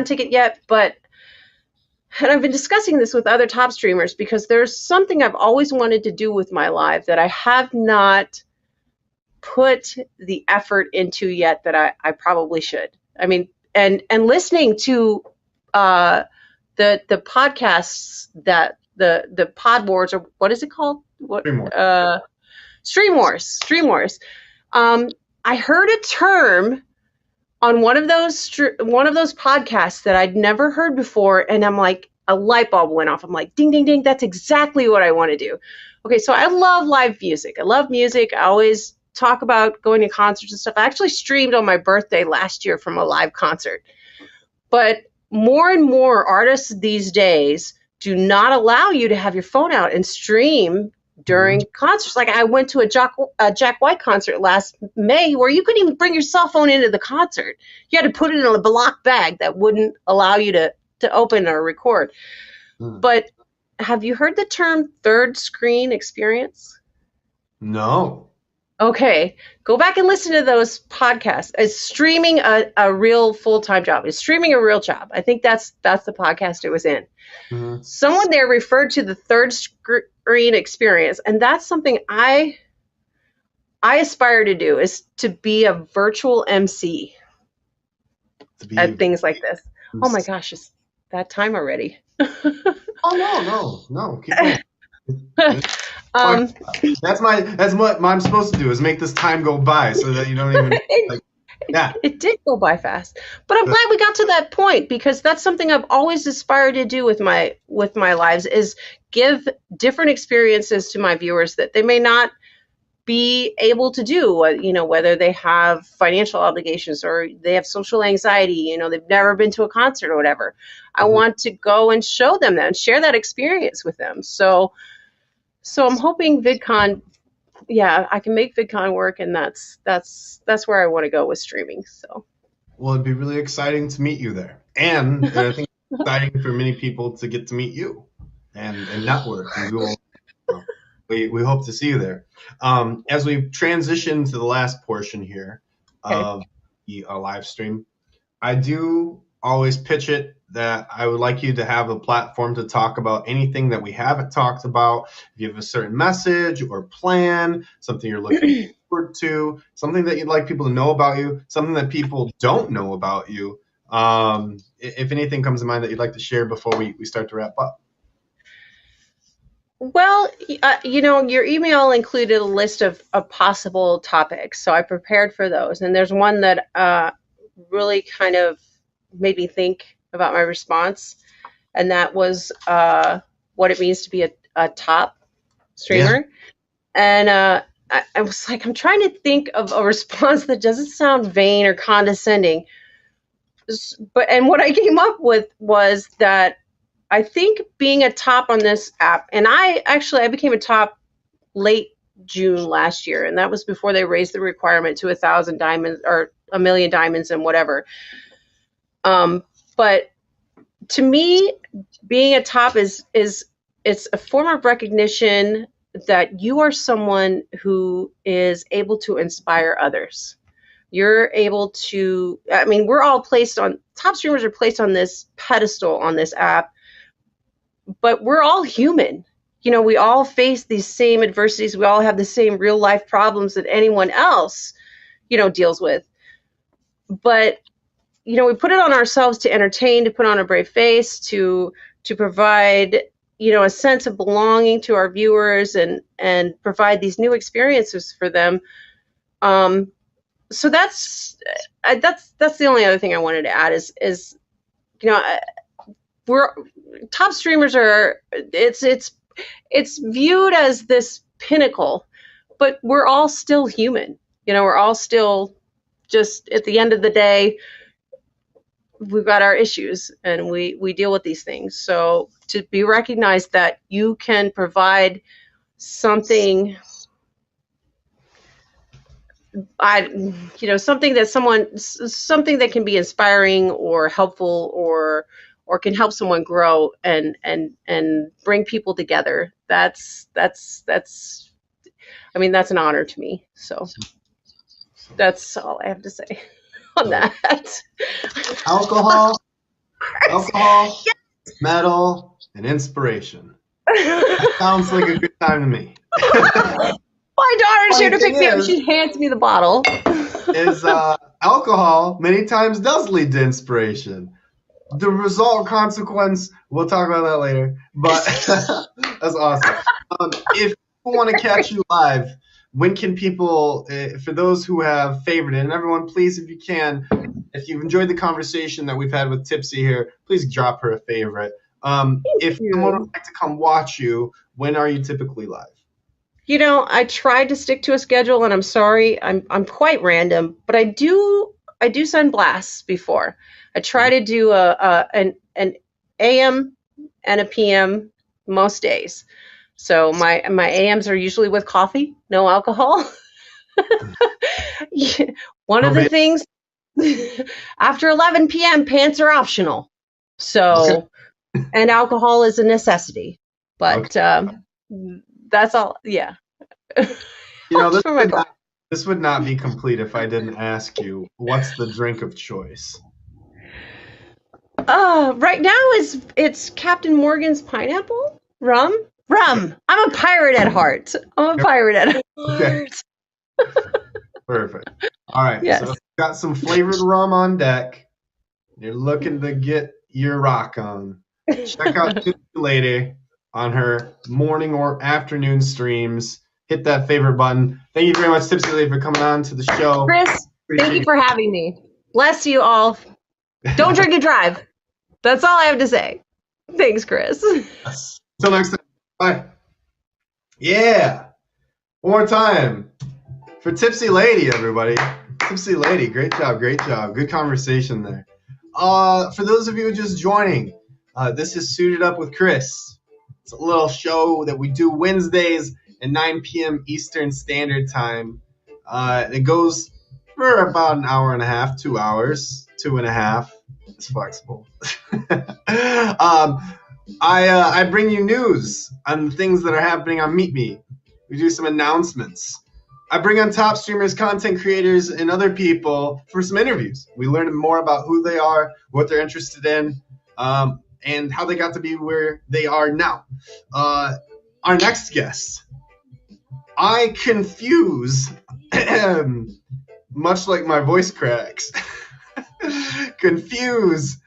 ticket yet, and I've been discussing this with other top streamers because there's something I've always wanted to do with my live that I have not put the effort into yet that I probably should. I mean, and listening to the podcasts that the Pod Wars, or what is it called? Stream Wars. I heard a term on one of those podcasts that I'd never heard before, and I'm like, a light bulb went off. I'm like, ding, ding, ding, that's exactly what I want to do. Okay, so I love live music. I love music. I always talk about going to concerts and stuff. I actually streamed on my birthday last year from a live concert. But more and more artists these days do not allow you to have your phone out and stream during concerts. Like I went to a Jack White concert last May where you couldn't even bring your cell phone into the concert. You had to put it in a block bag that wouldn't allow you to open or record. But have you heard the term third screen experience? No. Okay. Go back and listen to those podcasts. Is streaming a real full-time job? Is streaming a real job? I think that's the podcast it was in. Someone there referred to the third screen experience, and that's something I aspire to do, is to be a virtual MC at things like this. Oh my gosh, it's that time already. Oh no. Keep going. That's what I'm supposed to do, is make this time go by so that you don't even It did go by fast, but I'm glad we got to that point, because that's something I've always aspired to do with my lives, is give different experiences to my viewers that they may not be able to do, whether they have financial obligations or they have social anxiety, they've never been to a concert or whatever. I want to go and show them that and share that experience with them. So I'm hoping VidCon, I can make VidCon work, and that's where I want to go with streaming. So, well, it'd be really exciting to meet you there, and I think it's exciting for many people to get to meet you and network. And we hope to see you there. As we transition to the last portion here of the live stream, I do always pitch it that I would like you to have a platform to talk about anything that we haven't talked about. If you have a certain message or plan, something you're looking forward to, something that you'd like people to know about you, something that people don't know about you, if anything comes to mind that you'd like to share before we start to wrap up. Well, your email included a list of possible topics, so I prepared for those. And there's one that really kind of made me think about my response, and that was what it means to be a top streamer. And I was like, I'm trying to think of a response that doesn't sound vain or condescending. And what I came up with was that I think being a top on this app, and I became a top late June last year, and that was before they raised the requirement to 1,000 diamonds or 1,000,000 diamonds and whatever. But to me, being a top is it's a form of recognition that you are someone who is able to inspire others. You're able to, I mean, we're all placed on, top streamers are placed on this pedestal on this app, but we're all human. You know, we all face these same adversities. We all have the same real life problems that anyone else, you know, deals with. But, you know, we put it on ourselves to entertain, to put on a brave face, to provide, you know, a sense of belonging to our viewers and provide these new experiences for them. So that's the only other thing I wanted to add is you know, we're top streamers are, it's viewed as this pinnacle, but we're all still human. You know, we're all still just, at the end of the day, we've got our issues and we deal with these things. So to be recognized that you can provide something, something that can be inspiring or helpful or can help someone grow and bring people together. That's I mean, that's an honor to me. So that's all I have to say on that. Alcohol, metal, and inspiration. That sounds like a good time to me. My daughter's here to pick me up. She hands me the bottle. Alcohol many times does lead to inspiration. The result consequence, we'll talk about that later. But that's awesome. If people want to catch you live, when can people, for those who have favorited, and everyone, please, if you can, if you've enjoyed the conversation that we've had with Tipsy here, please drop her a favorite. If someone would like to come watch you, when are you typically live? You know, I tried to stick to a schedule, and I'm sorry, I'm quite random, but I do send blasts before. I try to do an AM and a PM most days. So my AMs are usually with coffee, no alcohol. One of the things, after 11 p.m., pants are optional. So, and alcohol is a necessity. But that's all. Yeah. You know, this would not be complete if I didn't ask you, what's the drink of choice? Right now it's Captain Morgan's pineapple rum. I'm a pirate at heart. Okay. Perfect. All right. Yes. So got some flavored rum on deck. You're looking to get your rock on. Check out Tipsy Lady on her morning or afternoon streams. Hit that favorite button. Thank you very much, Tipsy Lady, for coming on to the show. Chris, thank you for having me. Bless you all. Don't drink and drive. That's all I have to say. Thanks, Chris. Until next time. Bye. Yeah. One more time. For Tipsy Lady, everybody. Tipsy Lady, great job, great job. Good conversation there. For those of you just joining, this is Suited Up with Chris. It's a little show that we do Wednesdays at 9 p.m. Eastern Standard Time. It goes for about an hour and a half, 2 hours, 2.5. It's flexible. I bring you news on the things that are happening on Meet Me. We do some announcements. I bring on top streamers, content creators, and other people for some interviews. We learn more about who they are, what they're interested in, and how they got to be where they are now. Our next guest, I confuse, much like my voice cracks, confuse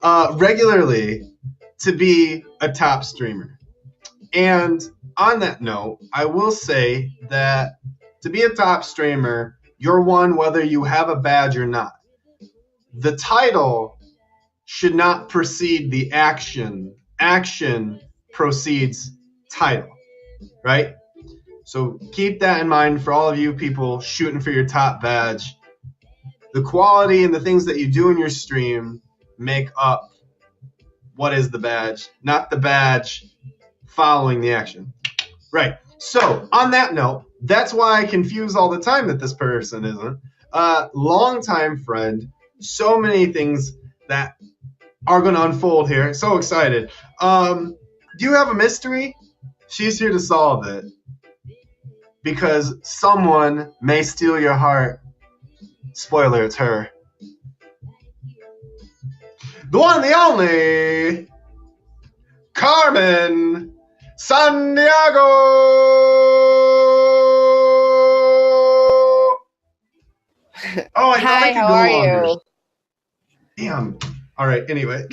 regularly to be a top streamer. And on that note, I will say that to be a top streamer, you're one whether you have a badge or not. The title should not precede the action. Action precedes title, right? So keep that in mind for all of you people shooting for your top badge. The quality and the things that you do in your stream make up what is the badge, not the badge following the action. Right. So on that note, that's why I confuse all the time that this person isn't. Longtime friend. So many things that are going to unfold here. So excited. Do you have a mystery? She's here to solve it. because someone may steal your heart. Spoiler, it's her. The one and the only Carmen Sandiego. Oh, I thought I Hi, could how go are longer. you? Damn. All right. Anyway,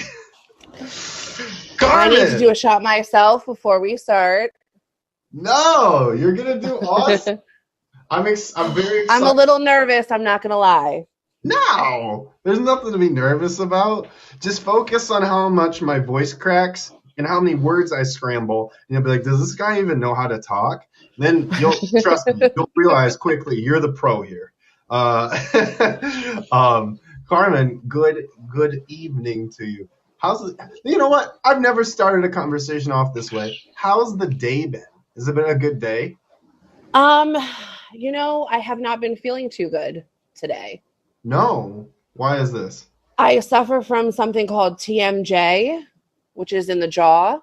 I need to do Carmen. a shot myself before we start. No, you're gonna do awesome. I'm very excited. I'm a little nervous, I'm not going to lie. No, there's nothing to be nervous about. Just focus on how much my voice cracks and how many words I scramble. And you'll be like, does this guy even know how to talk? And then trust me, you'll realize quickly you're the pro here. Carmen, good evening to you. You know what? I've never started a conversation off this way. How's the day been? Has it been a good day? I have not been feeling too good today. No. Why is this? I suffer from something called TMJ, which is in the jaw.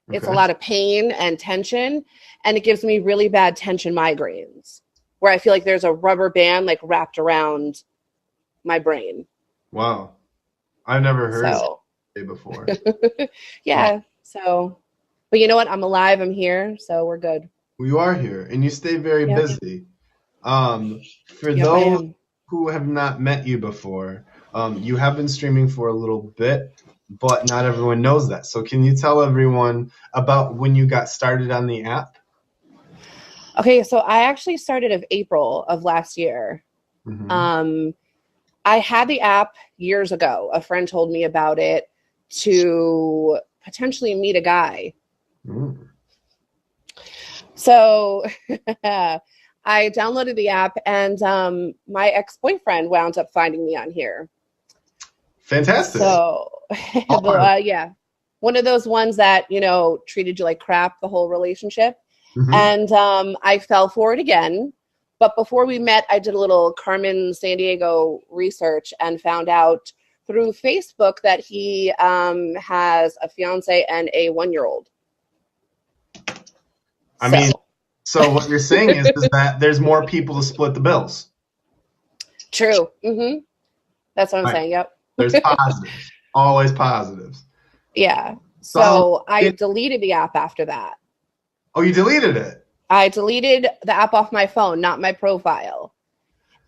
Okay. It's a lot of pain and tension, and it gives me really bad tension migraines where I feel like there's a rubber band like wrapped around my brain. Wow. I've never heard of it before. Yeah. Wow. So, but you know what? I'm alive. I'm here. So we're good. You are here and you stay very busy. For those who have not met you before, you have been streaming for a little bit, but not everyone knows that. So can you tell everyone about when you got started on the app? Okay, so I actually started in April of last year. Mm-hmm. I had the app years ago. A friend told me about it to potentially meet a guy. Mm. So I downloaded the app, and my ex-boyfriend wound up finding me on here. Fantastic. So, yeah, one of those ones that, treated you like crap the whole relationship. Mm-hmm. And I fell for it again. But before we met, I did a little Carmen Sandiego research and found out through Facebook that he has a fiance and a 1-year-old. I mean, so what you're saying is that there's more people to split the bills. True. Mm-hmm. That's what I'm saying. Yep. There's positives. Always positives. Yeah. So I deleted the app after that. Oh, you deleted it? I deleted the app off my phone, not my profile.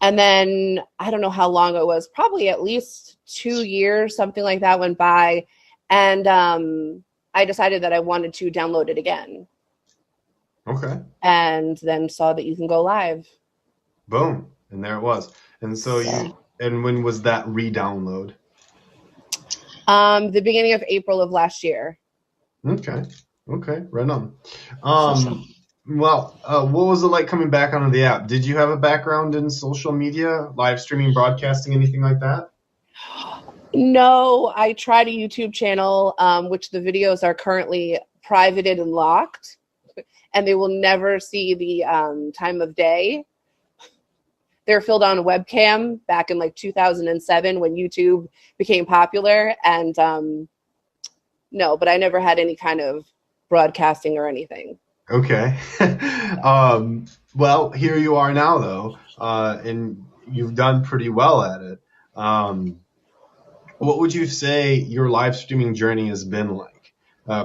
And then I don't know how long it was, probably at least 2 years, something like that went by. And I decided that I wanted to download it again. Okay. And then saw that you can go live. Boom. And there it was. And so and when was that re-download? The beginning of April of last year. Okay. Right on. Well, what was it like coming back onto the app? Did you have a background in social media, live streaming, broadcasting, anything like that? No, I tried a YouTube channel, which the videos are currently privated and locked, and they will never see the time of day. They're filmed on a webcam back in like 2007 when YouTube became popular. And no, but I never had any kind of broadcasting or anything. Okay. Well, here you are now, though, and you've done pretty well at it. What would you say your live streaming journey has been like?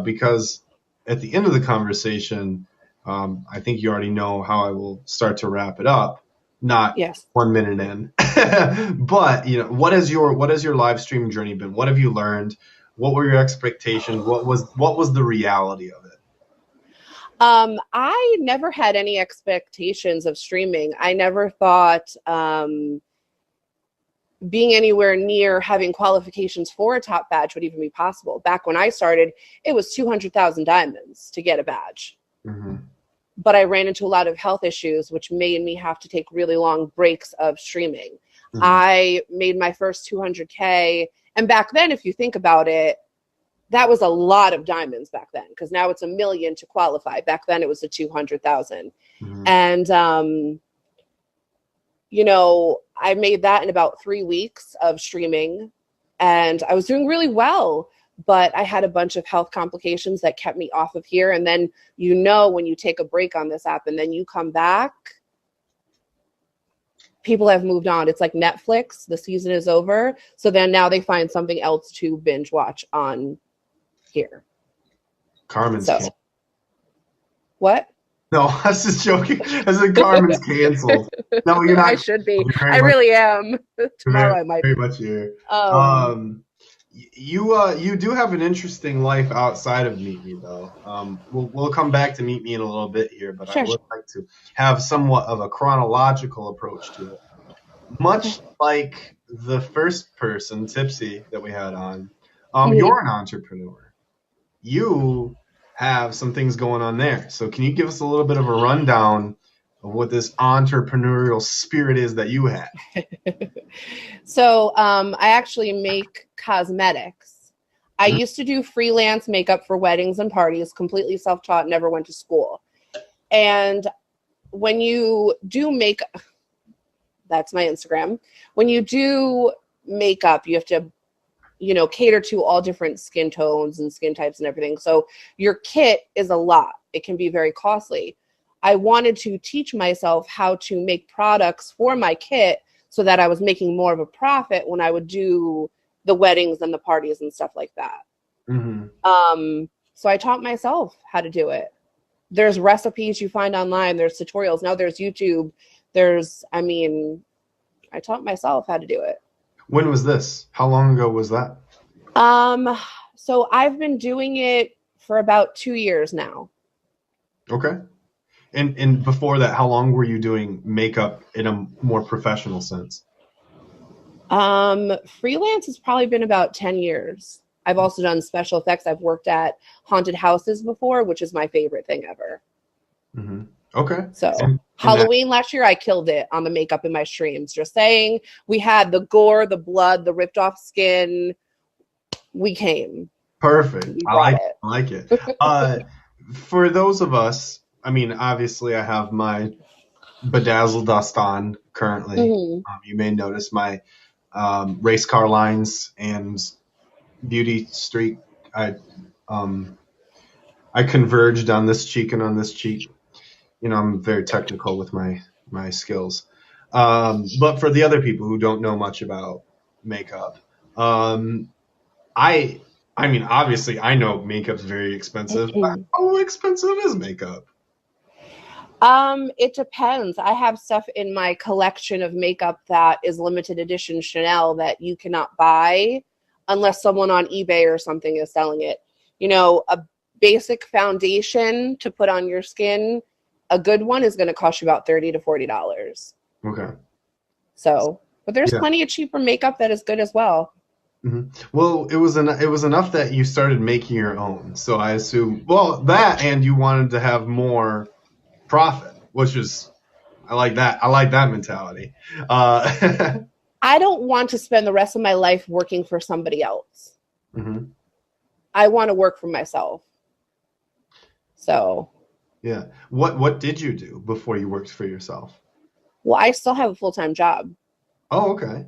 Because at the end of the conversation, I think you already know how I will start to wrap it up. Not 1 minute in, but what has your live streaming journey been? What have you learned? What were your expectations? What was the reality of it? I never had any expectations of streaming. I never thought being anywhere near having qualifications for a top badge would even be possible. Back when I started, it was 200,000 diamonds to get a badge. Mm-hmm. But I ran into a lot of health issues, which made me have to take really long breaks of streaming. Mm-hmm. I made my first 200K. And back then, if you think about it, that was a lot of diamonds back then, because now it's 1 million to qualify. Back then it was the 200,000. Mm-hmm. And, I made that in about 3 weeks of streaming, and I was doing really well. but I had a bunch of health complications that kept me off of here. And then, you know, when you take a break on this app and then you come back, people have moved on. It's like Netflix, the season is over. So then now they find something else to binge watch on here. Carmen's canceled. What? No, I was just joking. I said Carmen's canceled. No, you're not. I should be. I really am. Tomorrow very, I might very be. much here. You do have an interesting life outside of Meet Me, though. We'll come back to Meet Me in a little bit here, but Sure. I would like to have somewhat of a chronological approach to it. Much like the first person, Tipsy, that we had on, you're an entrepreneur. You have some things going on there. So can you give us a little bit of a rundown of what this entrepreneurial spirit is that you have? So I actually make cosmetics. I used to do freelance makeup for weddings and parties, completely self-taught, never went to school. And when you do makeup, that's my Instagram. When you do makeup, you have to, you know, cater to all different skin tones and skin types and everything. So your kit is a lot. It can be very costly. I wanted to teach myself how to make products for my kit so that I was making more of a profit when I would do the weddings and the parties and stuff like that. So I taught myself how to do it. There's recipes you find online. There's tutorials. Now there's YouTube. I taught myself how to do it. When was this? How long ago was that? So I've been doing it for about 2 years now. Okay. And before that, how long were you doing makeup in a more professional sense? Freelance has probably been about 10 years. I've also done special effects. I've worked at haunted houses before, which is my favorite thing ever. Okay. So Halloween last year, I killed it on the makeup in my streams. Just saying, we had the gore, the blood, the ripped off skin. We came. Perfect. We I like it. For those of us, I mean, obviously I have my bedazzled dust on currently. You may notice my race car lines and beauty streak. I converged on this cheek and on this cheek. You know, I'm very technical with my skills. But for the other people who don't know much about makeup, I mean, obviously, I know makeup's very expensive. But how expensive is makeup? It depends. I have stuff in my collection of makeup that is limited edition Chanel that you cannot buy unless someone on eBay or something is selling it. You know, a basic foundation to put on your skin, a good one is going to cost you about $30 to $40. Okay. So, but there's plenty of cheaper makeup that is good as well. Well, it was enough that you started making your own. So I assume, well, that and you wanted to have more profit, which is, I like that. I like that mentality. I don't want to spend the rest of my life working for somebody else. I want to work for myself. So. Yeah. What did you do before you worked for yourself? Well, I still have a full-time job. Oh, okay.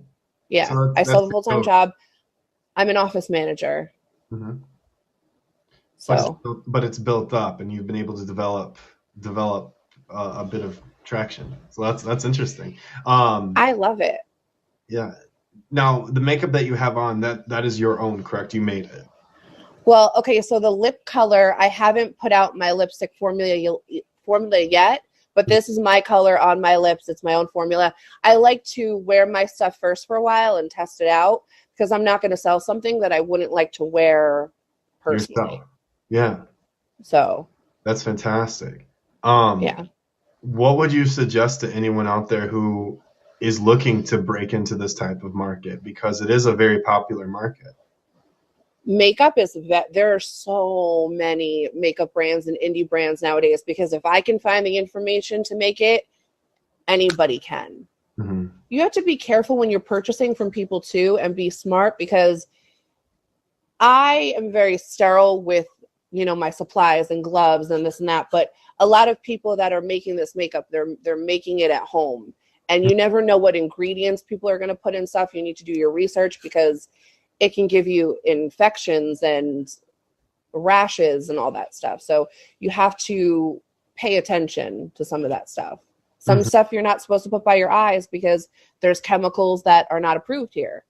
Yeah, so I still have a full-time job. I'm an office manager. So, but it's built up, and you've been able to develop a bit of traction. So that's interesting. I love it. Yeah. Now, the makeup that you have on, that is your own, correct? You made it. Well, okay. So the lip color, I haven't put out my lipstick formula yet, but this is my color on my lips. It's my own formula. I like to wear my stuff first for a while and test it out because I'm not going to sell something that I wouldn't like to wear personally. Yourself. Yeah. So. That's fantastic. Yeah. What would you suggest to anyone out there who is looking to break into this type of market? Because it is a very popular market. Makeup there are so many makeup brands and indie brands nowadays because if I can find the information to make it, anybody can. You have to be careful when you're purchasing from people too and be smart because I am very sterile with, you know, my supplies and gloves and this and that. But a lot of people that are making this makeup, they're making it at home. And you never know what ingredients people are going to put in stuff. You need to do your research because it can give you infections and rashes and all that stuff. So you have to pay attention to some of that stuff. Some stuff you're not supposed to put by your eyes because there's chemicals that are not approved here.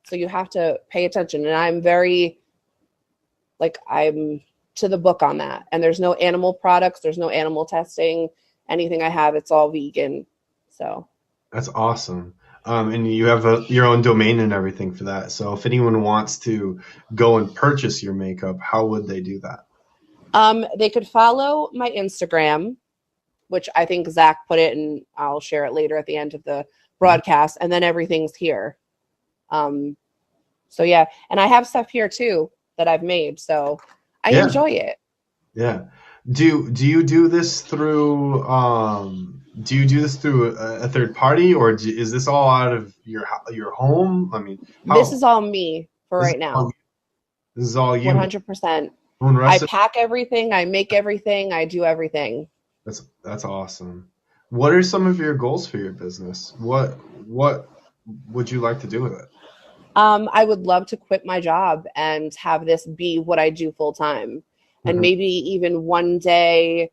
So you have to pay attention. And I'm very, I'm to the book on that. And there's no animal products. There's no animal testing. Anything I have, it's all vegan. So that's awesome. And you have your own domain and everything for that. So if anyone wants to go and purchase your makeup, how would they do that? They could follow my Instagram, which I think Zach put it, and I'll share it later at the end of the broadcast. And then everything's here. So yeah, and I have stuff here too that I've made. So I enjoy it. Yeah. Do you do this through a third party, or is this all out of your home? I mean, this is all me for right now. This is all you. 100%. I pack everything. I make everything. I do everything. That's awesome. What are some of your goals for your business? What would you like to do with it? I would love to quit my job and have this be what I do full time. And maybe even one day.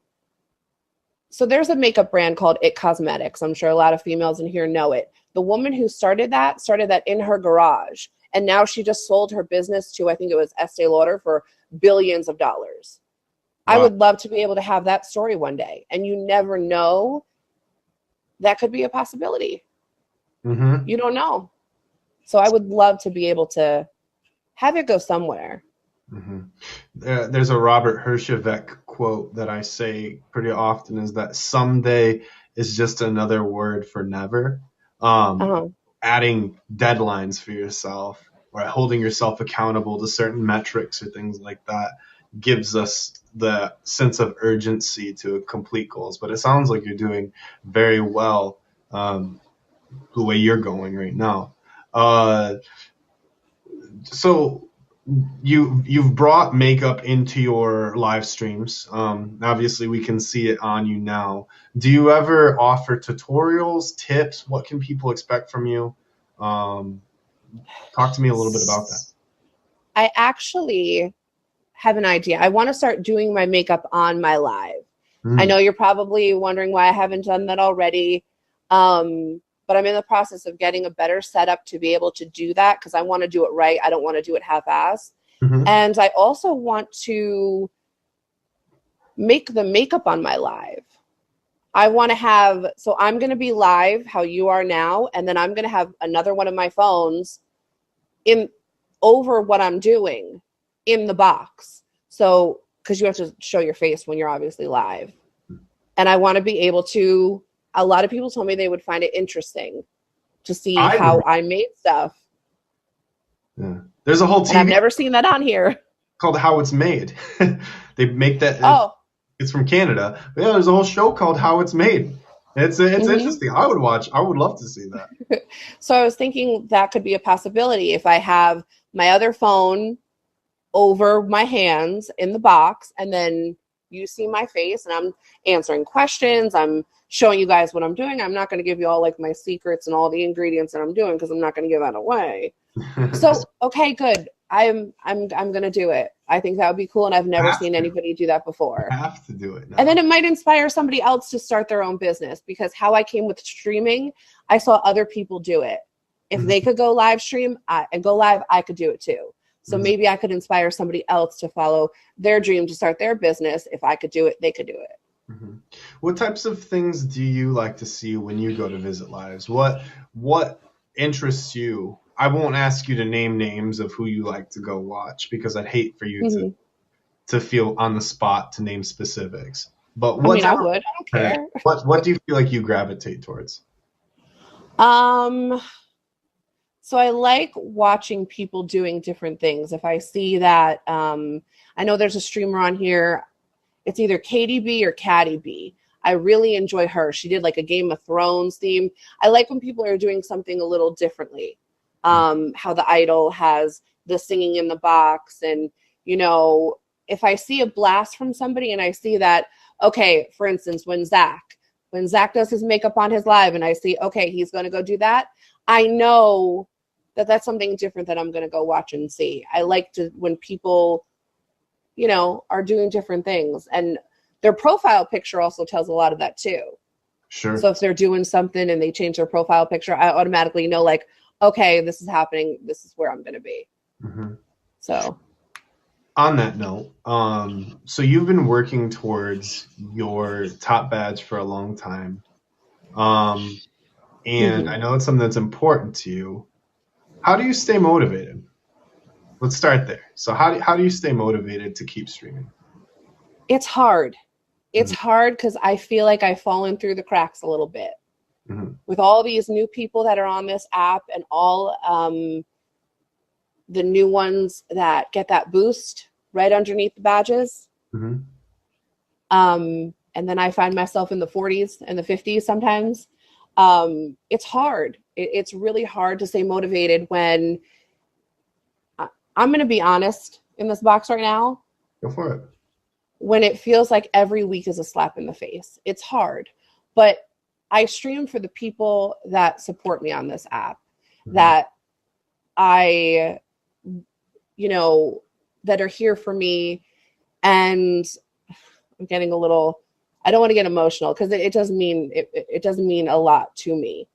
So there's a makeup brand called It Cosmetics. I'm sure a lot of females in here know it. The woman who started that in her garage. And now she just sold her business to, I think it was Estee Lauder, for billions of dollars. Wow. I would love to be able to have that story one day. And you never know. That could be a possibility. You don't know. So I would love to be able to have it go somewhere. There's a Robert Herjavec quote that I say pretty often, is that someday is just another word for never. Adding deadlines for yourself or holding yourself accountable to certain metrics or things like that gives us the sense of urgency to complete goals. But it sounds like you're doing very well the way you're going right now. So you've brought makeup into your live streams. Obviously we can see it on you now. Do you ever offer tutorials, tips? What can people expect from you? Talk to me a little bit about that. I actually have an idea. I want to start doing my makeup on my live. I know you're probably wondering why I haven't done that already. But I'm in the process of getting a better setup to be able to do that, because I want to do it right. I don't want to do it half-ass. And I also want to make the makeup on my live. I want to have, so I'm going to be live how you are now, and then I'm going to have another one of my phones in over what I'm doing in the box. So, because you have to show your face when you're obviously live. And I want to be able to, a lot of people told me they would find it interesting to see how I made stuff. Yeah. There's a whole TV. And I've never seen that on here. Called How It's Made. They make that. It's from Canada. But yeah, there's a whole show called How It's Made. It's interesting. I would watch. I would love to see that. So I was thinking that could be a possibility if I have my other phone over my hands in the box, and then you see my face and I'm answering questions. I'm showing you guys what I'm doing. I'm not going to give you all like my secrets and all the ingredients that I'm doing, because I'm not going to give that away. So, okay, good. I'm going to do it. I think that would be cool. And I've never seen anybody do that before. I have to do it now. And then it might inspire somebody else to start their own business, because how I came with streaming, I saw other people do it. If they could go live stream and go live, I could do it too. So maybe I could inspire somebody else to follow their dream to start their business. If I could do it, they could do it. What types of things do you like to see when you go to visit lives? What interests you? I won't ask you to name names of who you like to go watch, because I'd hate for you to feel on the spot to name specifics. But I would. I don't care. What do you feel like you gravitate towards? So I like watching people doing different things. If I see that, I know there's a streamer on here. It's either Katie B or Caddy B. I really enjoy her. She did like a Game of Thrones theme. I like when people are doing something a little differently. How the Idol has the singing in the box. And, you know, if I see a blast from somebody and I see that, okay, for instance, when Zach does his makeup on his live and I see, okay, he's going to go do that, I know that's something different that I'm going to go watch and see. I like to, when people, you know, are doing different things, and their profile picture also tells a lot of that too. Sure. So if they're doing something and they change their profile picture, I automatically know, like, okay, this is happening. This is where I'm going to be. Mm-hmm. So on that note, so you've been working towards your top badge for a long time. And I know it's something that's important to you. How do you stay motivated? Let's start there. So how do you stay motivated to keep streaming? it's hard. It's hard because I feel like I've fallen through the cracks a little bit. With all these new people that are on this app and all the new ones that get that boost right underneath the badges. And then I find myself in the 40s and the 50s sometimes. It's hard. It's really hard to stay motivated when I'm going to be honest in this box right now. Go for it. When it feels like every week is a slap in the face, it's hard. But I stream for the people that support me on this app, that I, you know, that are here for me. And I'm getting a little, I don't want to get emotional because it doesn't mean, it doesn't mean a lot to me.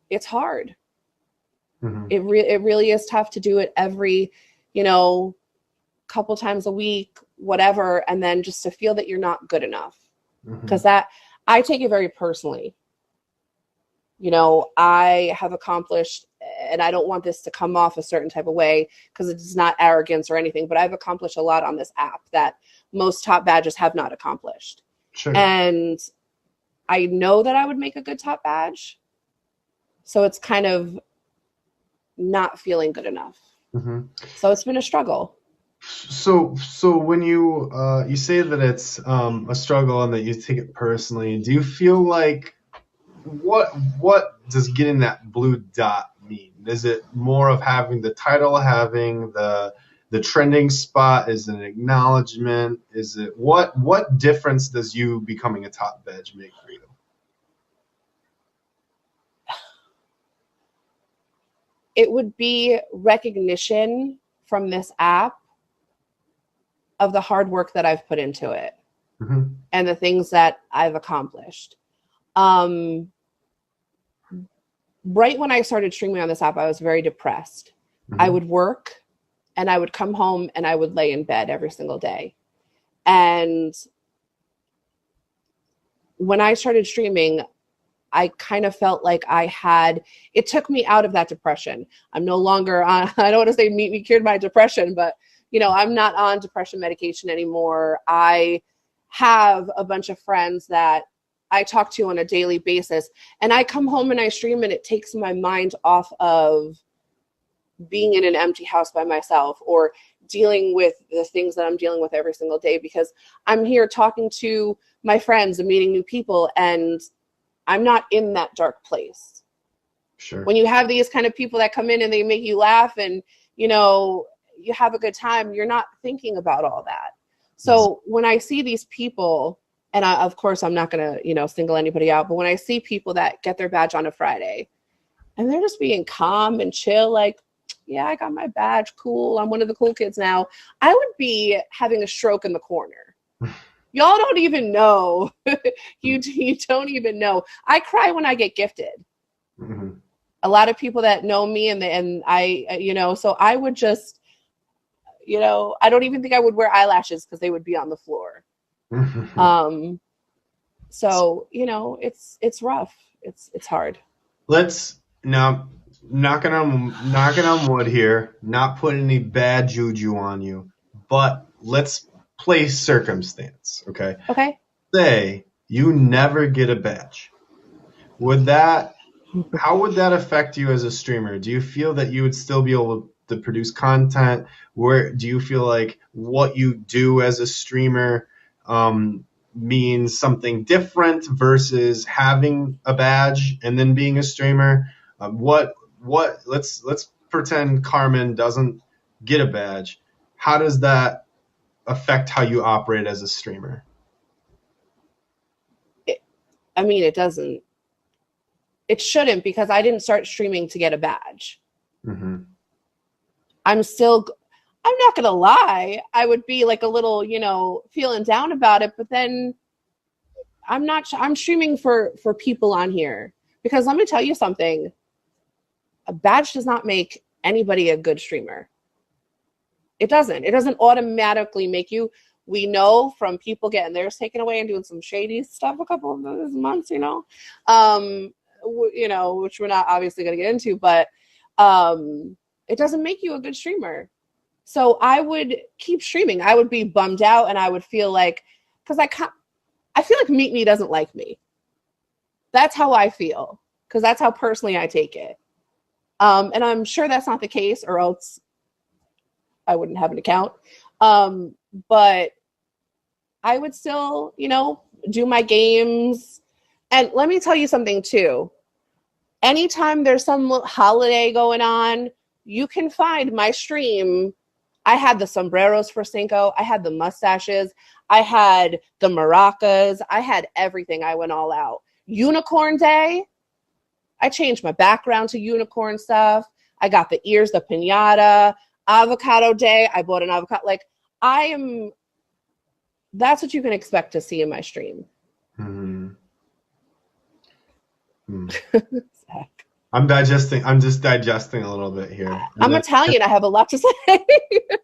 It's hard. It really is tough to do it every, you know, couple times a week, whatever, and then just to feel that you're not good enough. Because that, I take it very personally. You know, I have accomplished, and I don't want this to come off a certain type of way because it's not arrogance or anything, but I've accomplished a lot on this app that most top badges have not accomplished. Sure. And I know that I would make a good top badge. So it's kind of not feeling good enough. So it's been a struggle. So when you you say that it's a struggle and that you take it personally, do you feel like what does getting that blue dot mean? Is it more of having the title, having the trending spot? Is it an acknowledgement? Is it what difference does you becoming a top badge make for you? It would be recognition from this app of the hard work that I've put into it and the things that I've accomplished. Right when I started streaming on this app, I was very depressed. I would work and I would come home and I would lay in bed every single day. And when I started streaming, I kind of felt like it took me out of that depression. I'm no longer on, I don't want to say me cured my depression, but you know, I'm not on depression medication anymore. I have a bunch of friends that I talk to on a daily basis, and I come home and I stream, and it takes my mind off of being in an empty house by myself or dealing with the things that I'm dealing with every single day, because I'm here talking to my friends and meeting new people, and I'm not in that dark place. Sure. When you have these kind of people that come in and they make you laugh and, you know, you have a good time, you're not thinking about all that. So when I see these people, and of course, I'm not going to, you know, single anybody out, but when I see people that get their badge on a Friday and they're just being calm and chill, like, yeah, I got my badge. Cool. I'm one of the cool kids now. I would be having a stroke in the corner. Y'all don't even know. You don't even know. I cry when I get gifted. A lot of people that know me and I, you know, so I would just, you know, I don't even think I would wear eyelashes because they would be on the floor. So, you know, it's rough. It's hard. Let's now knocking on wood here, not putting any bad juju on you, but let's play circumstance, okay? Okay. Say you never get a badge. How would that affect you as a streamer? Do you feel that you would still be able to produce content? Where do you feel like what you do as a streamer means something different versus having a badge and then being a streamer? Let's pretend Carmen doesn't get a badge. How does that affect how you operate as a streamer? I mean, it doesn't. It shouldn't, because I didn't start streaming to get a badge. Mm-hmm. I'm not going to lie. I would be like a little, feeling down about it, but then I'm streaming for people on here, because let me tell you something. A badge does not make anybody a good streamer. It doesn't automatically make you. We know from people getting theirs taken away and doing some shady stuff a couple of those months, which we're not obviously going to get into, but it doesn't make you a good streamer. So I would keep streaming. I would be bummed out, and I would feel like, because I feel like Meet Me doesn't like me. That's how I feel, because that's how personally I take it. And I'm sure that's not the case, or else I wouldn't have an account. But I would still, do my games. And let me tell you something too. Anytime there's some holiday going on, you can find my stream. I had the sombreros for Cinco. I had the mustaches. I had the maracas. I had everything. I went all out. Unicorn Day, I changed my background to unicorn stuff. I got the ears, the piñata. Avocado Day, I bought an avocado. Like, that's what you can expect to see in my stream. Mm-hmm. I'm just digesting a little bit here. I'm Italian. I have a lot to say.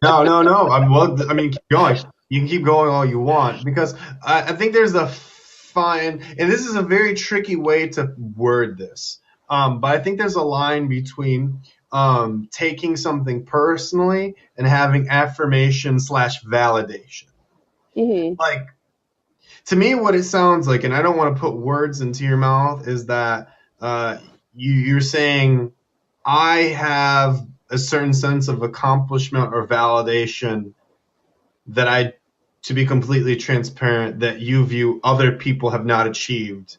No. Keep going. You can keep going all you want, because I think there's a fine, and this is a very tricky way to word this. But I think there's a line between taking something personally and having affirmation / validation. Mm-hmm. Like, to me, what it sounds like, and I don't want to put words into your mouth, is that you're saying, I have a certain sense of accomplishment or validation that to be completely transparent, that you view other people have not achieved,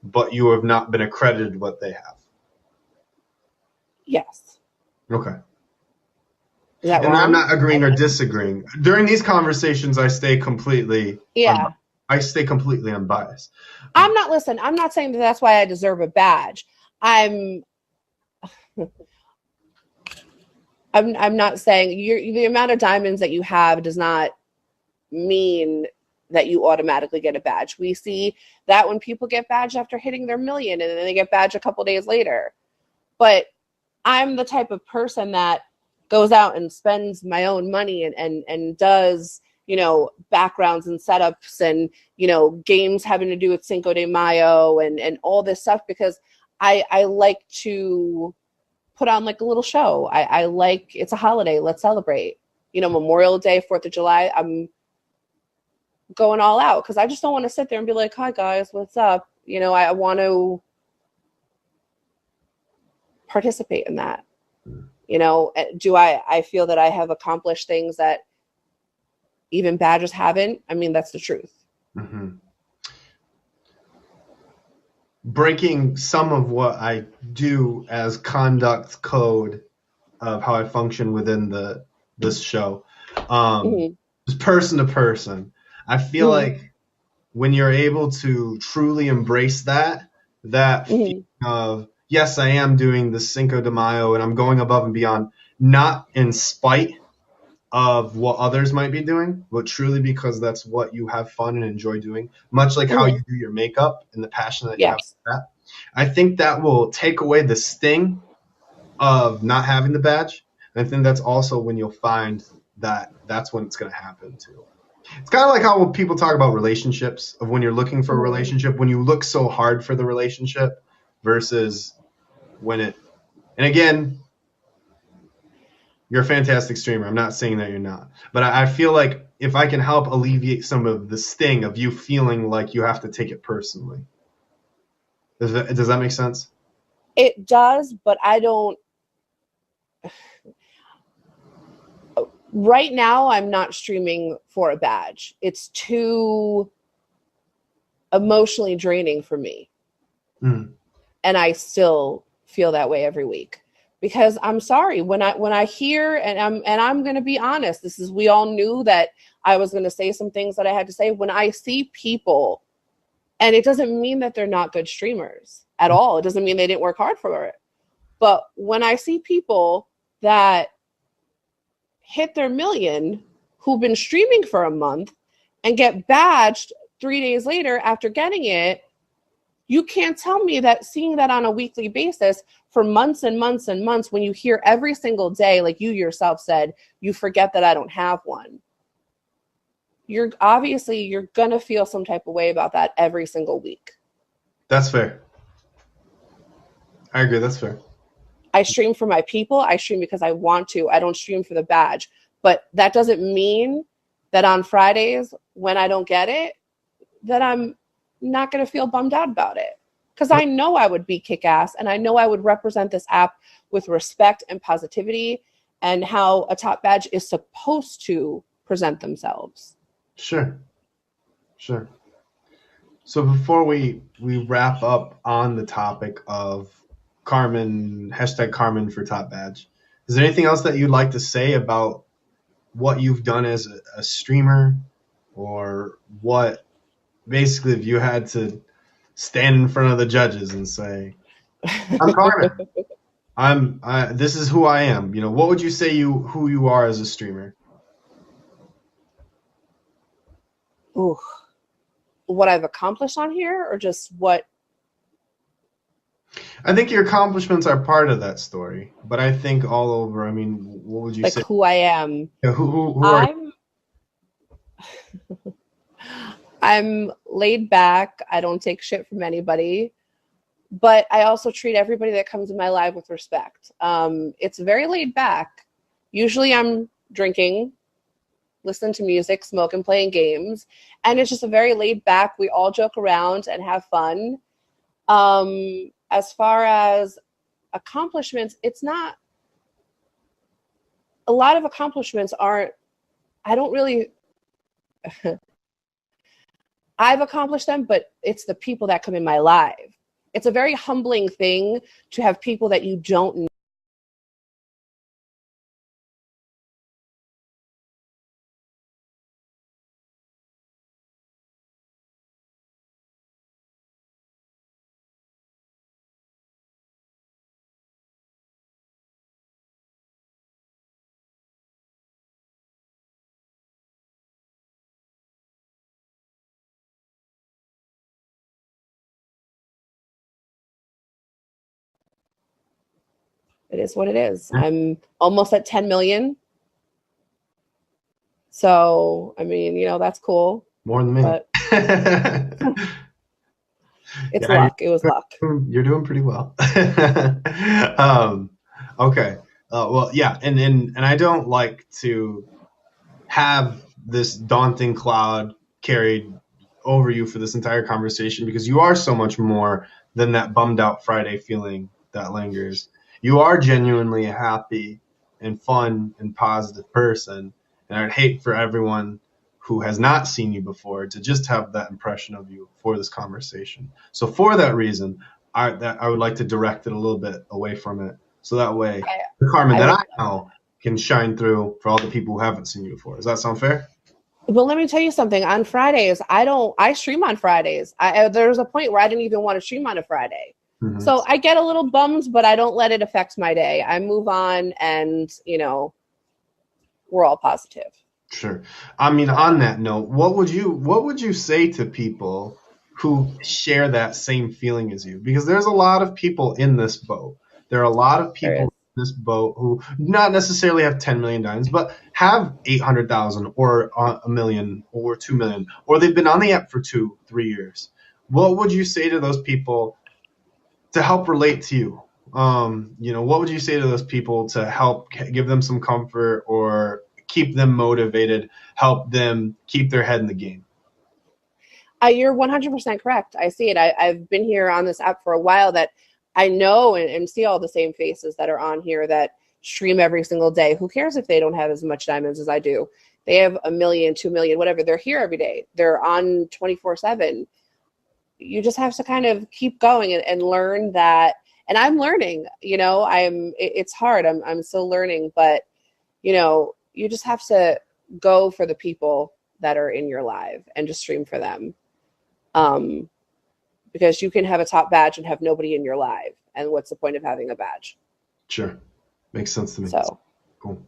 but you have not been accredited what they have. Yes. Okay. Is that and wrong? I'm not agreeing or disagreeing. During these conversations, I stay completely unbiased. I'm not saying that that's why I deserve a badge. I'm not saying the amount of diamonds that you have does not mean that you automatically get a badge. We see that when people get badged after hitting their million, and then they get badged a couple days later. But I'm the type of person that goes out and spends my own money and does, backgrounds and setups and, games having to do with Cinco de Mayo and all this stuff, because I like to put on like a little show. I like, it's a holiday. Let's celebrate. Memorial Day, 4th of July, I'm going all out, because I just don't want to sit there and be like, hi guys, what's up? I want to participate in that. Do I feel that I have accomplished things that even badges haven't? I mean, that's the truth. Mm-hmm. Breaking some of what I do as conduct code of how I function within this show, just person to person. I feel like when you're able to truly embrace that feeling of, yes, I am doing the Cinco de Mayo and I'm going above and beyond, not in spite of what others might be doing, but truly because that's what you have fun and enjoy doing, much like how you do your makeup and the passion that you have for that. I think that will take away the sting of not having the badge. And I think that's also when you'll find that that's when it's going to happen too. It's kind of like how people talk about relationships, of when you're looking for a relationship, when you look so hard for the relationship versus when it, and again, you're a fantastic streamer. I'm not saying that you're not, but I feel like if I can help alleviate some of the sting of you feeling like you have to take it personally. Does that make sense? It does, but I don't. Right now, I'm not streaming for a badge. It's too emotionally draining for me. And I still feel that way every week, because I'm sorry, when I hear, and I'm going to be honest, we all knew that I was going to say some things that I had to say. When I see people, and it doesn't mean that they're not good streamers at all. It doesn't mean they didn't work hard for it. But when I see people that hit their million who've been streaming for a month and get badged 3 days later after getting it, you can't tell me that seeing that on a weekly basis for months and months and months, when you hear every single day, like you yourself said, you forget that I don't have one. You're going to feel some type of way about that every single week. That's fair. I agree. That's fair. I stream for my people. I stream because I want to. I don't stream for the badge. But that doesn't mean that on Fridays when I don't get it, that I'm not going to feel bummed out about it. Because I know I would be kick-ass, and I know I would represent this app with respect and positivity and how a top badge is supposed to present themselves. Sure. So before we wrap up on the topic of Carmen, hashtag Carmen for top badge, is there anything else that you'd like to say about what you've done as a streamer, or what, basically, if you had to stand in front of the judges and say, I'm Carmen, this is who I am, what would you say who you are as a streamer? Ooh, what I've accomplished on here, or just what? I think your accomplishments are part of that story, but I think all over, what would you say? Like who I am. Yeah, who are you? I'm laid back. I don't take shit from anybody, but I also treat everybody that comes in my life with respect. It's very laid back. Usually I'm drinking, listening to music, smoking, playing games, and it's just a very laid back, we all joke around and have fun. As far as accomplishments, it's not, a lot of accomplishments aren't, I don't really, I've accomplished them, but it's the people that come in my life. It's a very humbling thing to have people that you don't know. It is what it is. I'm almost at 10 million. So, that's cool. More than me. But it's luck. It was luck. You're doing pretty well. Okay. Well, yeah. And I don't like to have this daunting cloud carried over you for this entire conversation, because you are so much more than that bummed out Friday feeling that lingers. You are genuinely a happy and fun and positive person. And I'd hate for everyone who has not seen you before to just have that impression of you for this conversation. So for that reason, I would like to direct it a little bit away from it, so that way the Carmen that I know can shine through for all the people who haven't seen you before. Does that sound fair? Well, let me tell you something. On Fridays, I stream on Fridays. There was a point where I didn't even want to stream on a Friday. Mm-hmm. So I get a little bummed, but I don't let it affect my day. I move on, and, we're all positive. Sure. On that note, what would you say to people who share that same feeling as you? Because there's a lot of people in this boat. There are a lot of people in this boat who not necessarily have 10 million diamonds, but have 800,000 or a million or 2 million, or they've been on the app for 2-3 years. What would you say to those people to help relate to you? What would you say to those people to help give them some comfort or keep them motivated, help them keep their head in the game? You're 100% correct. I see it. I've been here on this app for a while, that I know and see all the same faces that are on here that stream every single day. Who cares if they don't have as much diamonds as I do? They have 1 million, 2 million, whatever. They're here every day. They're on 24/7. You just have to kind of keep going and learn that. And I'm learning, it's hard. I'm still learning, but you just have to go for the people that are in your live and just stream for them. Because you can have a top badge and have nobody in your live. And what's the point of having a badge? Sure. Makes sense to me. So Cool.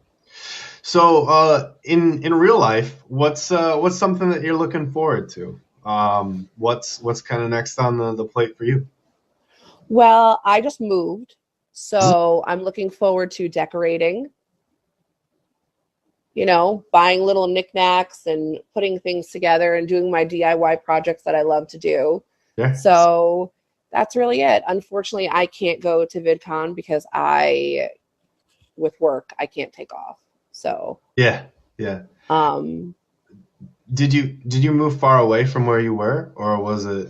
So, in real life, what's something that you're looking forward to? What's kind of next on the plate for you? well, I just moved, so I'm looking forward to decorating, buying little knickknacks and putting things together and doing my DIY projects that I love to do. Yeah. So that's really it. Unfortunately, I can't go to VidCon because with work, I can't take off. So Yeah. Yeah. um Did you move far away from where you were, or was it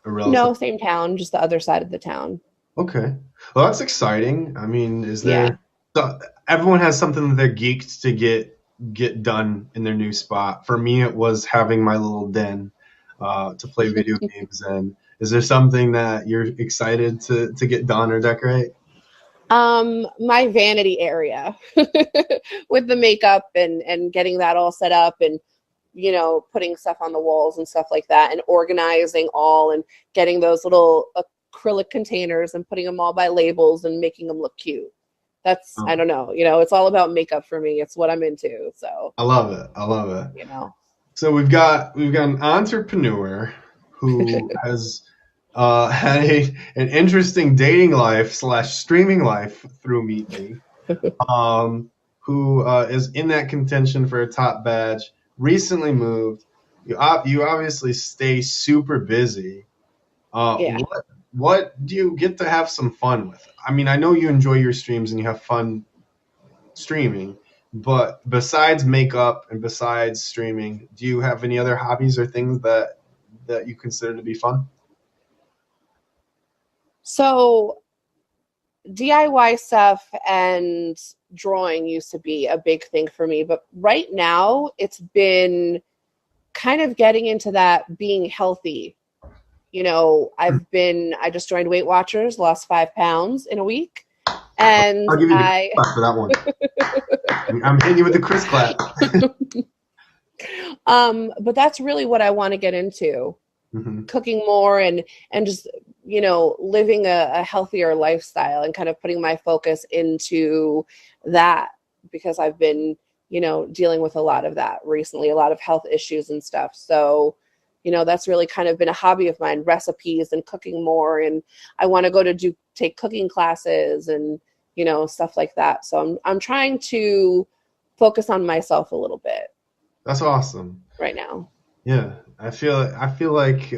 a relative? no, same town, just the other side of the town. Okay. Well, that's exciting. I mean, is Yeah. there so everyone has something that they're geeked to get done in their new spot. For me, it was having my little den to play video games in. Is there something that you're excited to get done or decorate? My vanity area with the makeup and getting that all set up and putting stuff on the walls and stuff like that and organizing all and getting those little acrylic containers and putting them all by labels and making them look cute. That's, I don't know, it's all about makeup for me. It's what I'm into. So I love it. I love it. So we've got an entrepreneur who has had an interesting dating life / streaming life through Meet Me, who is in that contention for a top badge. Recently moved. You obviously stay super busy. Yeah. What do you get to have some fun with? I mean, I know you enjoy your streams and you have fun streaming, but besides makeup and besides streaming, do you have any other hobbies or things that you consider to be fun? So DIY stuff and drawing used to be a big thing for me, but right now it's been kind of getting into that being healthy. I just joined Weight Watchers, lost 5 pounds in a week. And I'll give you the clap for that one. I'm hitting you with the Chris clap. But that's really what I want to get into. Mm-hmm. Cooking more and just, living a healthier lifestyle and kind of putting my focus into that because I've been, dealing with a lot of that recently, a lot of health issues and stuff. So, that's really kind of been a hobby of mine, recipes and cooking more. And I want to go to take cooking classes and, stuff like that. So I'm trying to focus on myself a little bit. That's awesome. Right now. Yeah. I feel like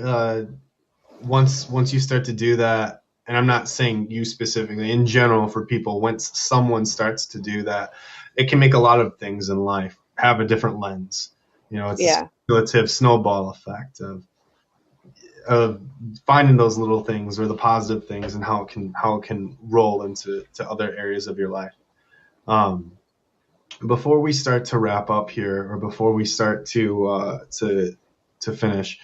once you start to do that, and I'm not saying you specifically, in general for people, once someone starts to do that, it can make a lot of things in life have a different lens. It's a cumulative snowball effect of finding those little things or the positive things and how it can roll into other areas of your life. Before we start to wrap up here, or before we start to finish,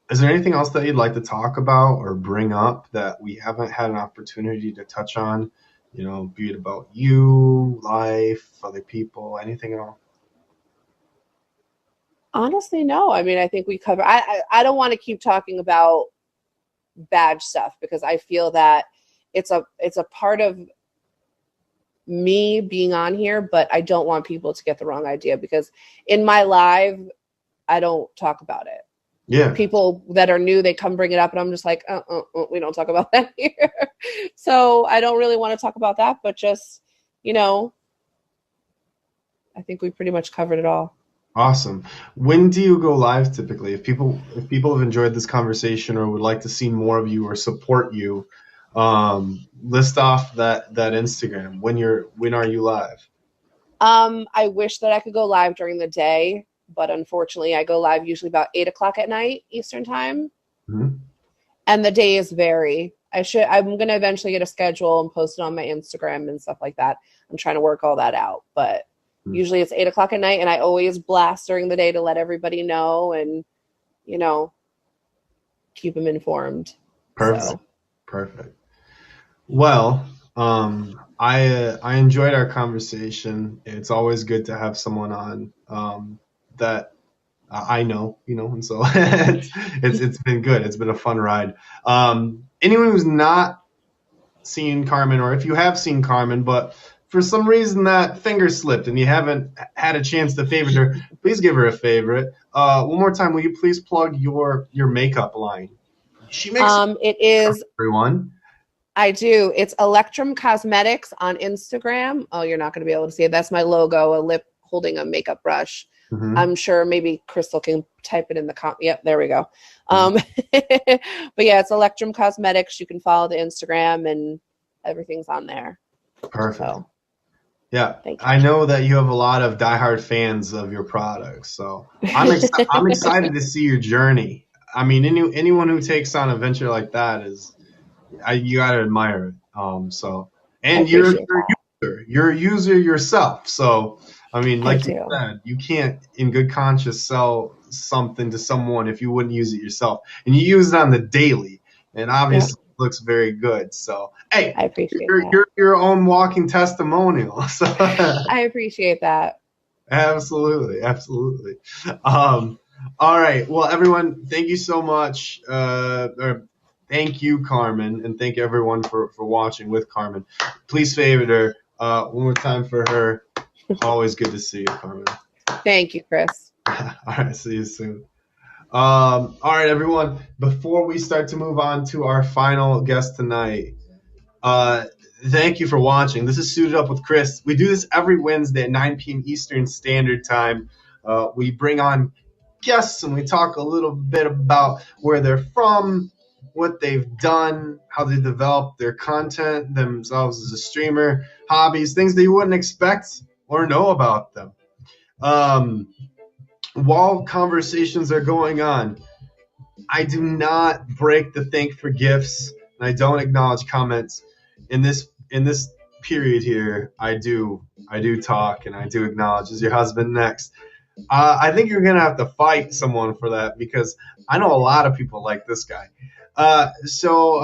is there anything else that you'd like to talk about or bring up that we haven't had an opportunity to touch on? Be it about you, life, other people, anything at all? Honestly, no. I mean, I think we cover. I don't want to keep talking about badge stuff because I feel that it's a part of me being on here, but I don't want people to get the wrong idea because in my live, I don't talk about it. Yeah. People that are new, they come bring it up and I'm just like, we don't talk about that here. So I don't really want to talk about that, but just, I think we pretty much covered it all. Awesome. When do you go live typically? If people have enjoyed this conversation or would like to see more of you or support you, list off that Instagram. When are you live? I wish that I could go live during the day, but unfortunately I go live usually about 8:00 at night Eastern time. Mm-hmm. And the days vary. I'm going to eventually get a schedule and post it on my Instagram and stuff like that. I'm trying to work all that out, but usually it's 8:00 at night and I always blast during the day to let everybody know and, keep them informed. Perfect. So. Perfect. Well, I enjoyed our conversation. It's always good to have someone on that I know, and so it's been good. It's been a fun ride. Anyone who's not seen Carmen, or if you have seen Carmen, but for some reason that finger slipped and you haven't had a chance to favorite her, please give her a favorite. One more time, will you please plug your makeup line? She makes It is everyone. I do. It's Electrum Cosmetics on Instagram. Oh, you're not going to be able to see it. That's my logo, a lip holding a makeup brush. Mm-hmm. I'm sure maybe Crystal can type it in the comment. Yep, there we go. But yeah, it's Electrum Cosmetics. You can follow the Instagram and everything's on there. Perfect. So, yeah, thank you. I know that you have a lot of diehard fans of your products, so I'm excited to see your journey. I mean, anyone who takes on a venture like that you gotta admire it. And you're a user yourself. So I mean, like you said, you can't in good conscience sell something to someone if you wouldn't use it yourself. And you use it on the daily, and obviously it looks very good. So hey, I appreciate you're your own walking testimonial. So I appreciate that. Absolutely. All right. Well, everyone, thank you so much. Thank you, Carmen, and thank everyone for watching with Carmen. Please favorite her. One more time for her. Always good to see you, Carmen. Thank you, Chris. All right. See you soon. All right, everyone. Before we start to move on to our final guest tonight, thank you for watching. This is Suited Up with Chris. We do this every Wednesday at 9 p.m. Eastern Standard Time. We bring on guests and we talk a little bit about where they're from, what they've done, how they develop their content themselves as a streamer, hobbies, things that you wouldn't expect or know about them. While conversations are going on, I do not break the thank for gifts, and I don't acknowledge comments. In this period here, I do talk and I do acknowledge. Is your husband next? I think you're gonna have to fight someone for that because I know a lot of people like this guy. So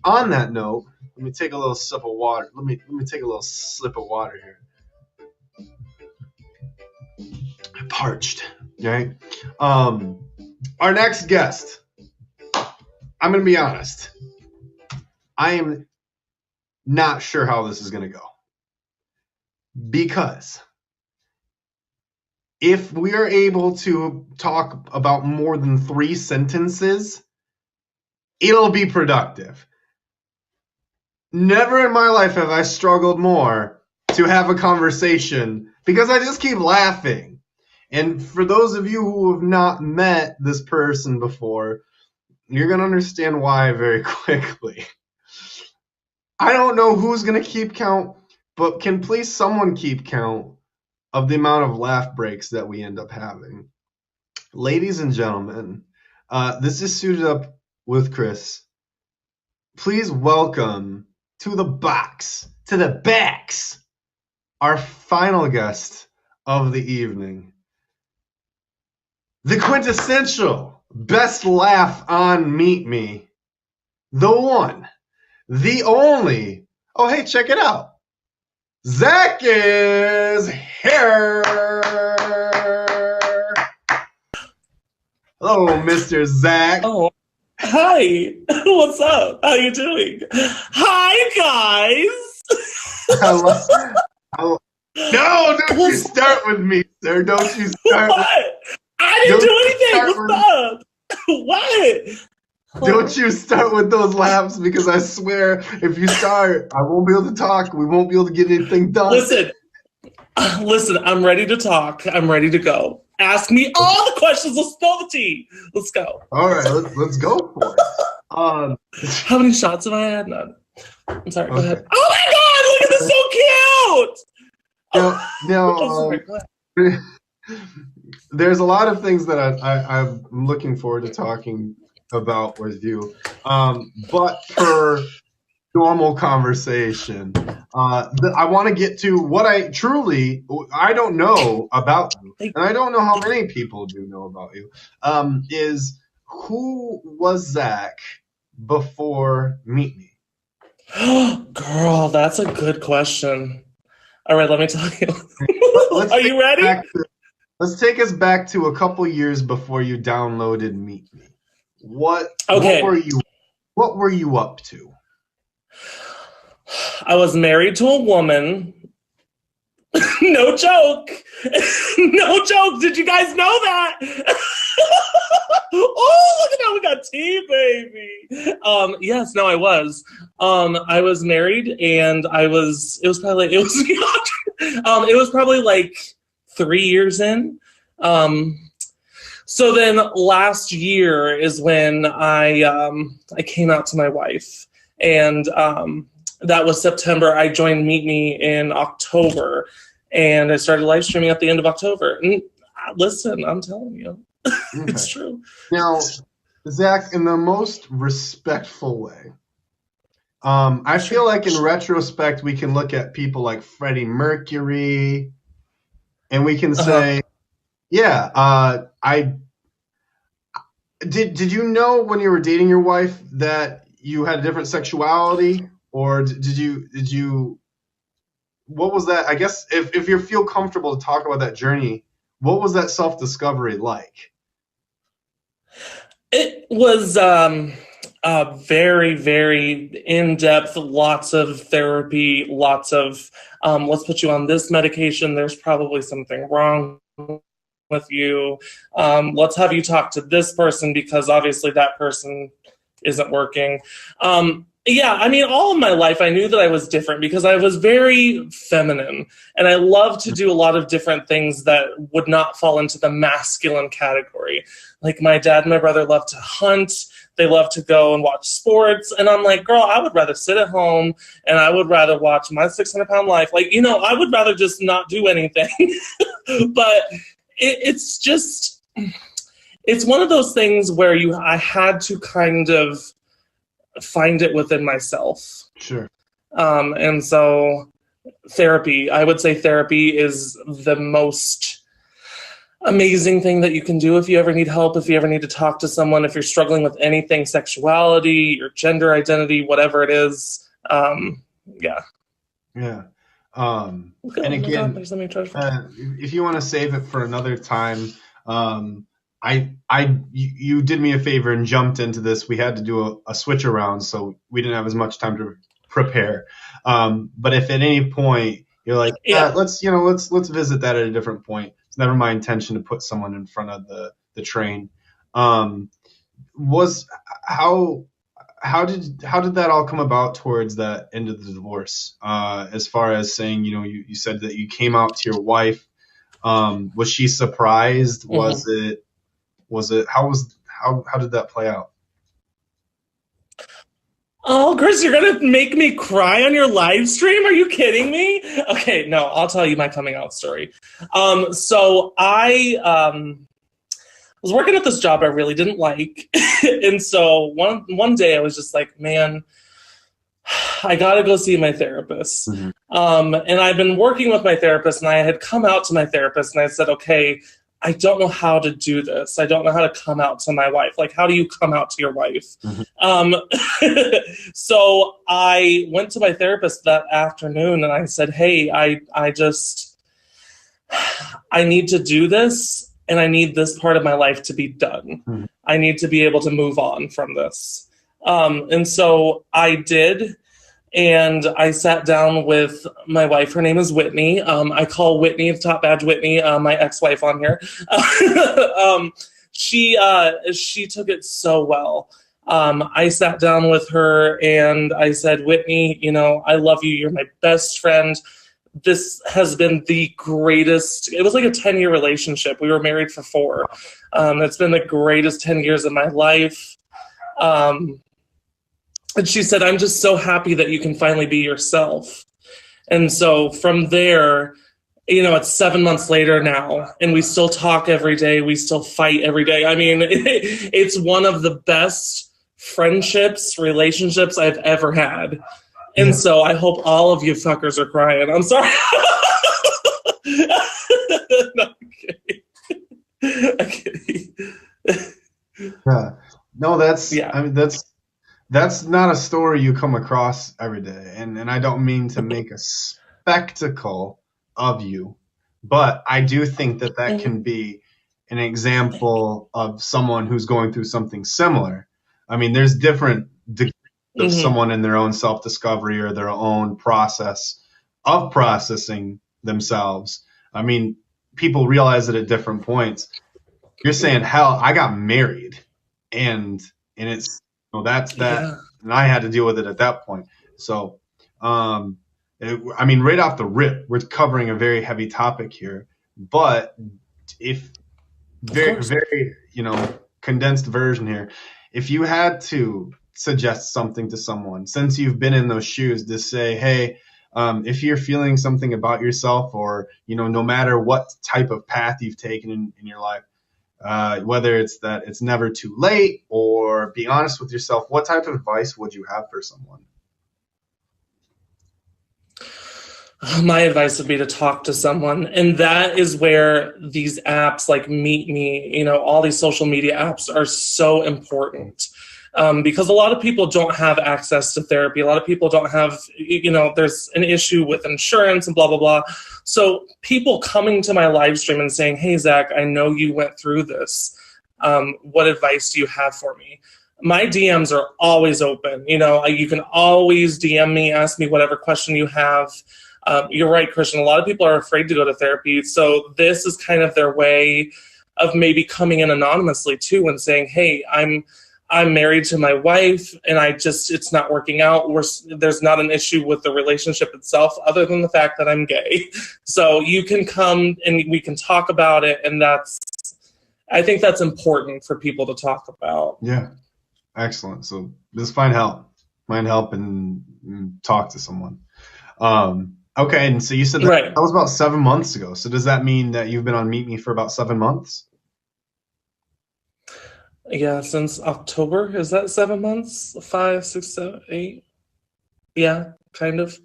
on that note, let me take a little sip of water. Let me take a little sip of water here. I'm parched. Right. Our next guest. I'm gonna be honest. I am not sure how this is gonna go because if we are able to talk about more than 3 sentences, it'll be productive. Never in my life have I struggled more to have a conversation because I just keep laughing. And for those of you who have not met this person before, you're going to understand why very quickly. I don't know who's going to keep count, but can please someone keep count of the amount of laugh breaks that we end up having. Ladies and gentlemen, this is Suited Up with Chris. Please welcome to the backs, our final guest of the evening. The quintessential best laugh on Meet Me. The one, the only. Oh, hey, check it out. Zach is here. Hello, Mr. Zach. Oh, hi. What's up? How you doing? Hi, guys. No, don't you start with me, sir. Don't you start. What? I didn't do anything. What's up? What? Don't you start with those laughs because I swear if you start, I won't be able to talk. We won't be able to get anything done. Listen, I'm ready to talk. I'm ready to go. Ask me all the questions. Let's spill the tea. Let's go. All right, let's go for it. How many shots have I had? None. I'm sorry. Go ahead. Oh my God! Look at this, so cute. There's a lot of things that I'm looking forward to talking about with you, but for normal conversation, I want to get to what I don't know about you, and I don't know how many people do know about you. Is who was Zach before Meet Me? Girl, that's a good question. All right, let me tell you. Are you ready? Let's take us back to a couple years before you downloaded Meet Me. What were you up to? I was married to a woman. No joke. No joke. Did you guys know that? Oh, look at how we got tea, baby. Yes, no, I was. I was married, and it was probably like 3 years in. So then last year is when I came out to my wife, and that was September. I joined Meet Me in October, and I started live streaming at the end of October. And listen, I'm telling you, it's true. Now, Zach, in the most respectful way, I feel like in retrospect, we can look at people like Freddie Mercury, and we can say, yeah, did you know when you were dating your wife that you had a different sexuality? Or did you, what was that? I guess if you feel comfortable to talk about that journey, what was that self-discovery like? It was very, very in-depth, lots of therapy, lots of, let's put you on this medication. There's probably something wrong with you. Let's have you talk to this person because obviously that person isn't working. Yeah, I mean, all of my life, I knew that I was different because I was very feminine, and I loved to do a lot of different things that would not fall into the masculine category. Like my dad and my brother loved to hunt. They loved to go and watch sports. And I'm like, girl, I would rather sit at home, and I would rather watch My 600-Pound Life. Like, you know, I would rather just not do anything. But it's just, it's one of those things where I had to kind of find it within myself. Sure. And so therapy, I would say therapy is the most amazing thing that you can do if you ever need help, if you ever need to talk to someone, if you're struggling with anything, sexuality, your gender identity, whatever it is. Yeah. Yeah. And again, if you want to save it for another time, you did me a favor and jumped into this. We had to do a switch around, so we didn't have as much time to prepare. But if at any point you're like, let's visit that at a different point. It's never my intention to put someone in front of the train. How did that all come about towards that end of the divorce? As far as saying, you said that you came out to your wife. Was she surprised? Mm-hmm. How did that play out? Oh, Chris, you're going to make me cry on your live stream? Are you kidding me? Okay, no, I'll tell you my coming out story. So I was working at this job I really didn't like. And so one day I was just like, man, I got to go see my therapist. Mm-hmm. And I've been working with my therapist, and I had come out to my therapist, and I said, okay, I don't know how to do this. I don't know how to come out to my wife. Like, how do you come out to your wife? Mm-hmm. So I went to my therapist that afternoon, and I said, hey, I need to do this, and I need this part of my life to be done. Mm-hmm. I need to be able to move on from this. And so I did. And I sat down with my wife. Her name is Whitney. I call Whitney, the top badge Whitney, my ex-wife on here. She took it so well. I sat down with her and I said, Whitney, I love you. You're my best friend. This has been the greatest. It was like a 10-year relationship. We were married for 4. It's been the greatest 10 years of my life. And she said, I'm just so happy that you can finally be yourself. And so from there, it's 7 months later now, and we still talk every day. We still fight every day. I mean, it's one of the best relationships I've ever had. And so I hope all of you fuckers are crying. I'm sorry. No, I'm kidding. No, that's, yeah. I mean, that's not a story you come across every day. And I don't mean to make a spectacle of you, but I do think that can be an example of someone who's going through something similar. I mean, there's different degrees someone in their own self-discovery or their own process of processing themselves. I mean, people realize it at different points. You're saying, hell, I got married, and it's, that's that, Yeah. and I had to deal with it at that point. So, I mean, right off the rip, we're covering a very heavy topic here, but if very, condensed version here, if you had to suggest something to someone, since you've been in those shoes, to say, hey, if you're feeling something about yourself, or, no matter what type of path you've taken in your life, whether it's that it's never too late or be honest with yourself, what type of advice would you have for someone? My advice would be to talk to someone. And that is where these apps like Meet Me, all these social media apps are so important. Because a lot of people don't have access to therapy. A lot of people don't have, there's an issue with insurance and blah, blah, blah. So people coming to my live stream and saying, hey, Zach, I know you went through this. What advice do you have for me? My DMs are always open. You can always DM me, ask me whatever question you have. You're right, Christian. A lot of people are afraid to go to therapy. So this is kind of their way of maybe coming in anonymously too and saying, hey, I'm married to my wife, and it's not working out. There's not an issue with the relationship itself other than the fact that I'm gay. So you can come and we can talk about it. And I think that's important for people to talk about. Yeah. Excellent. So just find help and talk to someone. Okay. And so you said that was about 7 months ago. So does that mean that you've been on Meet Me for about 7 months? Yeah, since October. Is that 7 months? 5, 6, 7, 8? Yeah, kind of.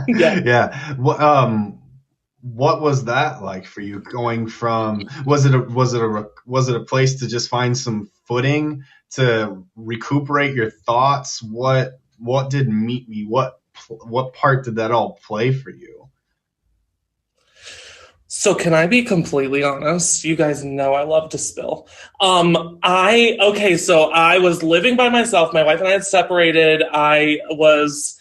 Yeah. Yeah. What was that like for you? Going from was it a place to just find some footing, to recuperate your thoughts? What did Meet Me? What part did that all play for you? So can I be completely honest? You guys know I love to spill. So I was living by myself. My wife and I had separated. I was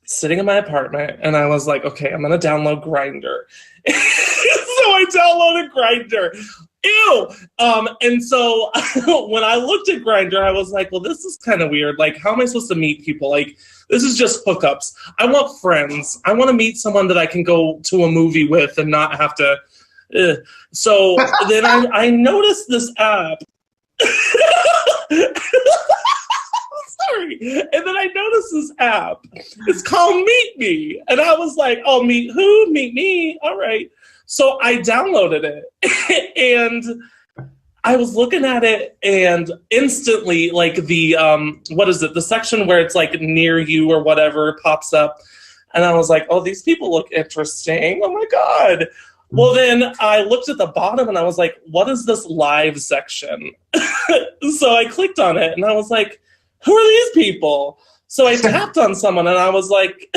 sitting in my apartment, and I was like, okay, I'm going to download Grindr. So I downloaded Grindr. Ew! And so when I looked at Grindr, I was like, well, this is kind of weird. Like, how am I supposed to meet people? Like, this is just hookups. I want friends. I want to meet someone that I can go to a movie with and not have to. So then I noticed this app. Sorry. And then I noticed this app. It's called Meet Me. And I was like, oh, meet who? Meet me. All right. So I downloaded it, and I was looking at it, and instantly, like the, the section where it's like near you or whatever pops up. And I was like, oh, these people look interesting. Oh my God. Well, then I looked at the bottom and I was like, what is this live section? So I clicked on it and I was like, who are these people? So I tapped on someone and I was like,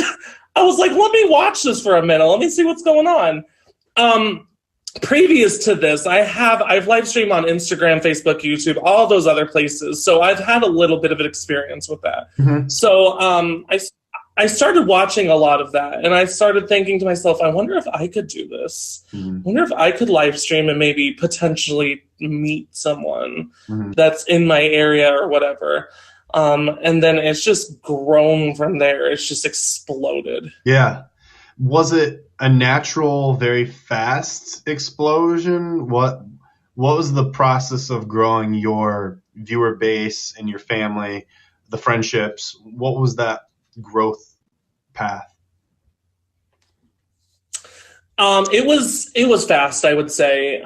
let me watch this for a minute. Let me see what's going on. Previous to this, I've live streamed on Instagram, Facebook, YouTube, all those other places. So I've had a little bit of an experience with that. Mm-hmm. So I started watching a lot of that, and I started thinking to myself, I wonder if I could do this. Mm-hmm. I wonder if I could live stream and maybe potentially meet someone that's in my area or whatever. And then it's just grown from there. It's just exploded. Yeah. Was it a natural, very fast explosion? What was the process of growing your viewer base and your family, the friendships? What was that growth path? It was fast, I would say.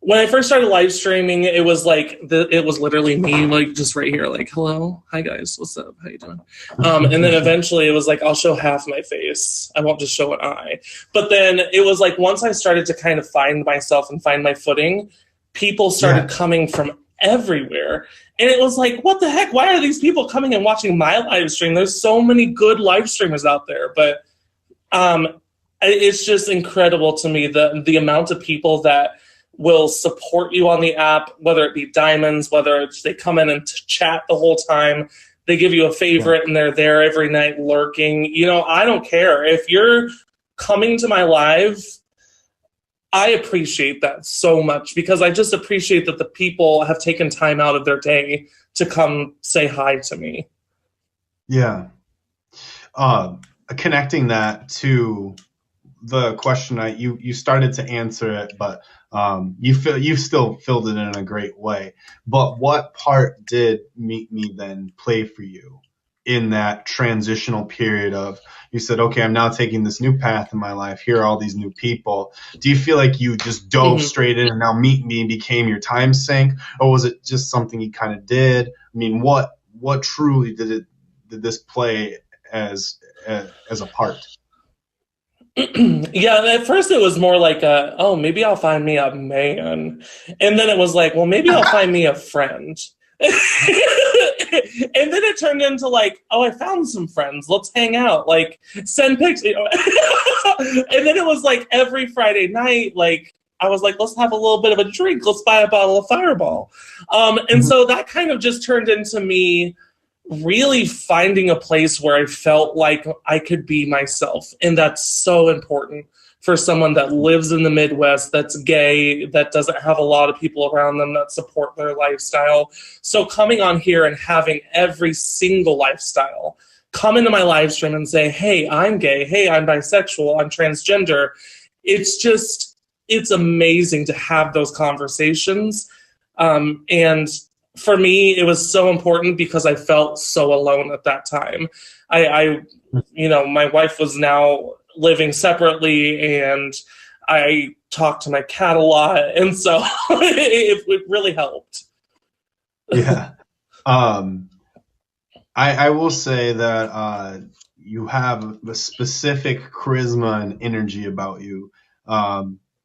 When I first started live streaming, it was like it was literally me, like just right here, like, hello, hi guys, what's up, how you doing? And then eventually it was like I'll show half my face, I won't just show an eye. But then it was like once I started to kind of find myself and find my footing, people started coming from everywhere, and it was like, what the heck? Why are these people coming and watching my live stream? There's so many good live streamers out there, but it's just incredible to me the amount of people that will support you on the app, whether it be diamonds, whether it's they come in and chat the whole time. They give you a favorite and they're there every night lurking. You know, I don't care. If you're coming to my live, I appreciate that so much because I just appreciate that the people have taken time out of their day to come say hi to me. Yeah. Connecting that to the question, you started to answer it, but you still filled it in a great way. But what part did Meet Me then play for you in that transitional period of, you said, okay, I'm now taking this new path in my life. Here are all these new people. Do you feel like you just dove straight in and now Meet Me became your time sink, or was it just something you kind of did? I mean, what truly did this play as a part? Yeah, at first it was more like oh, maybe I'll find me a man. And then it was like, well, maybe I'll find me a friend. And then it turned into like, oh, I found some friends. Let's hang out. Like, send pics. You know? And then it was like every Friday night, like, I was like, let's have a little bit of a drink. Let's buy a bottle of Fireball. And so that kind of just turned into me really finding a place where I felt like I could be myself. And that's so important for someone that lives in the Midwest, that's gay, that doesn't have a lot of people around them that support their lifestyle. So coming on here and having every single lifestyle come into my live stream and say, hey, I'm gay, hey, I'm bisexual, I'm transgender. It's amazing to have those conversations. And for me, it was so important because I felt so alone at that time. I my wife was now living separately, and I talked to my cat a lot, and so it really helped. Yeah. I will say that you have a specific charisma and energy about you.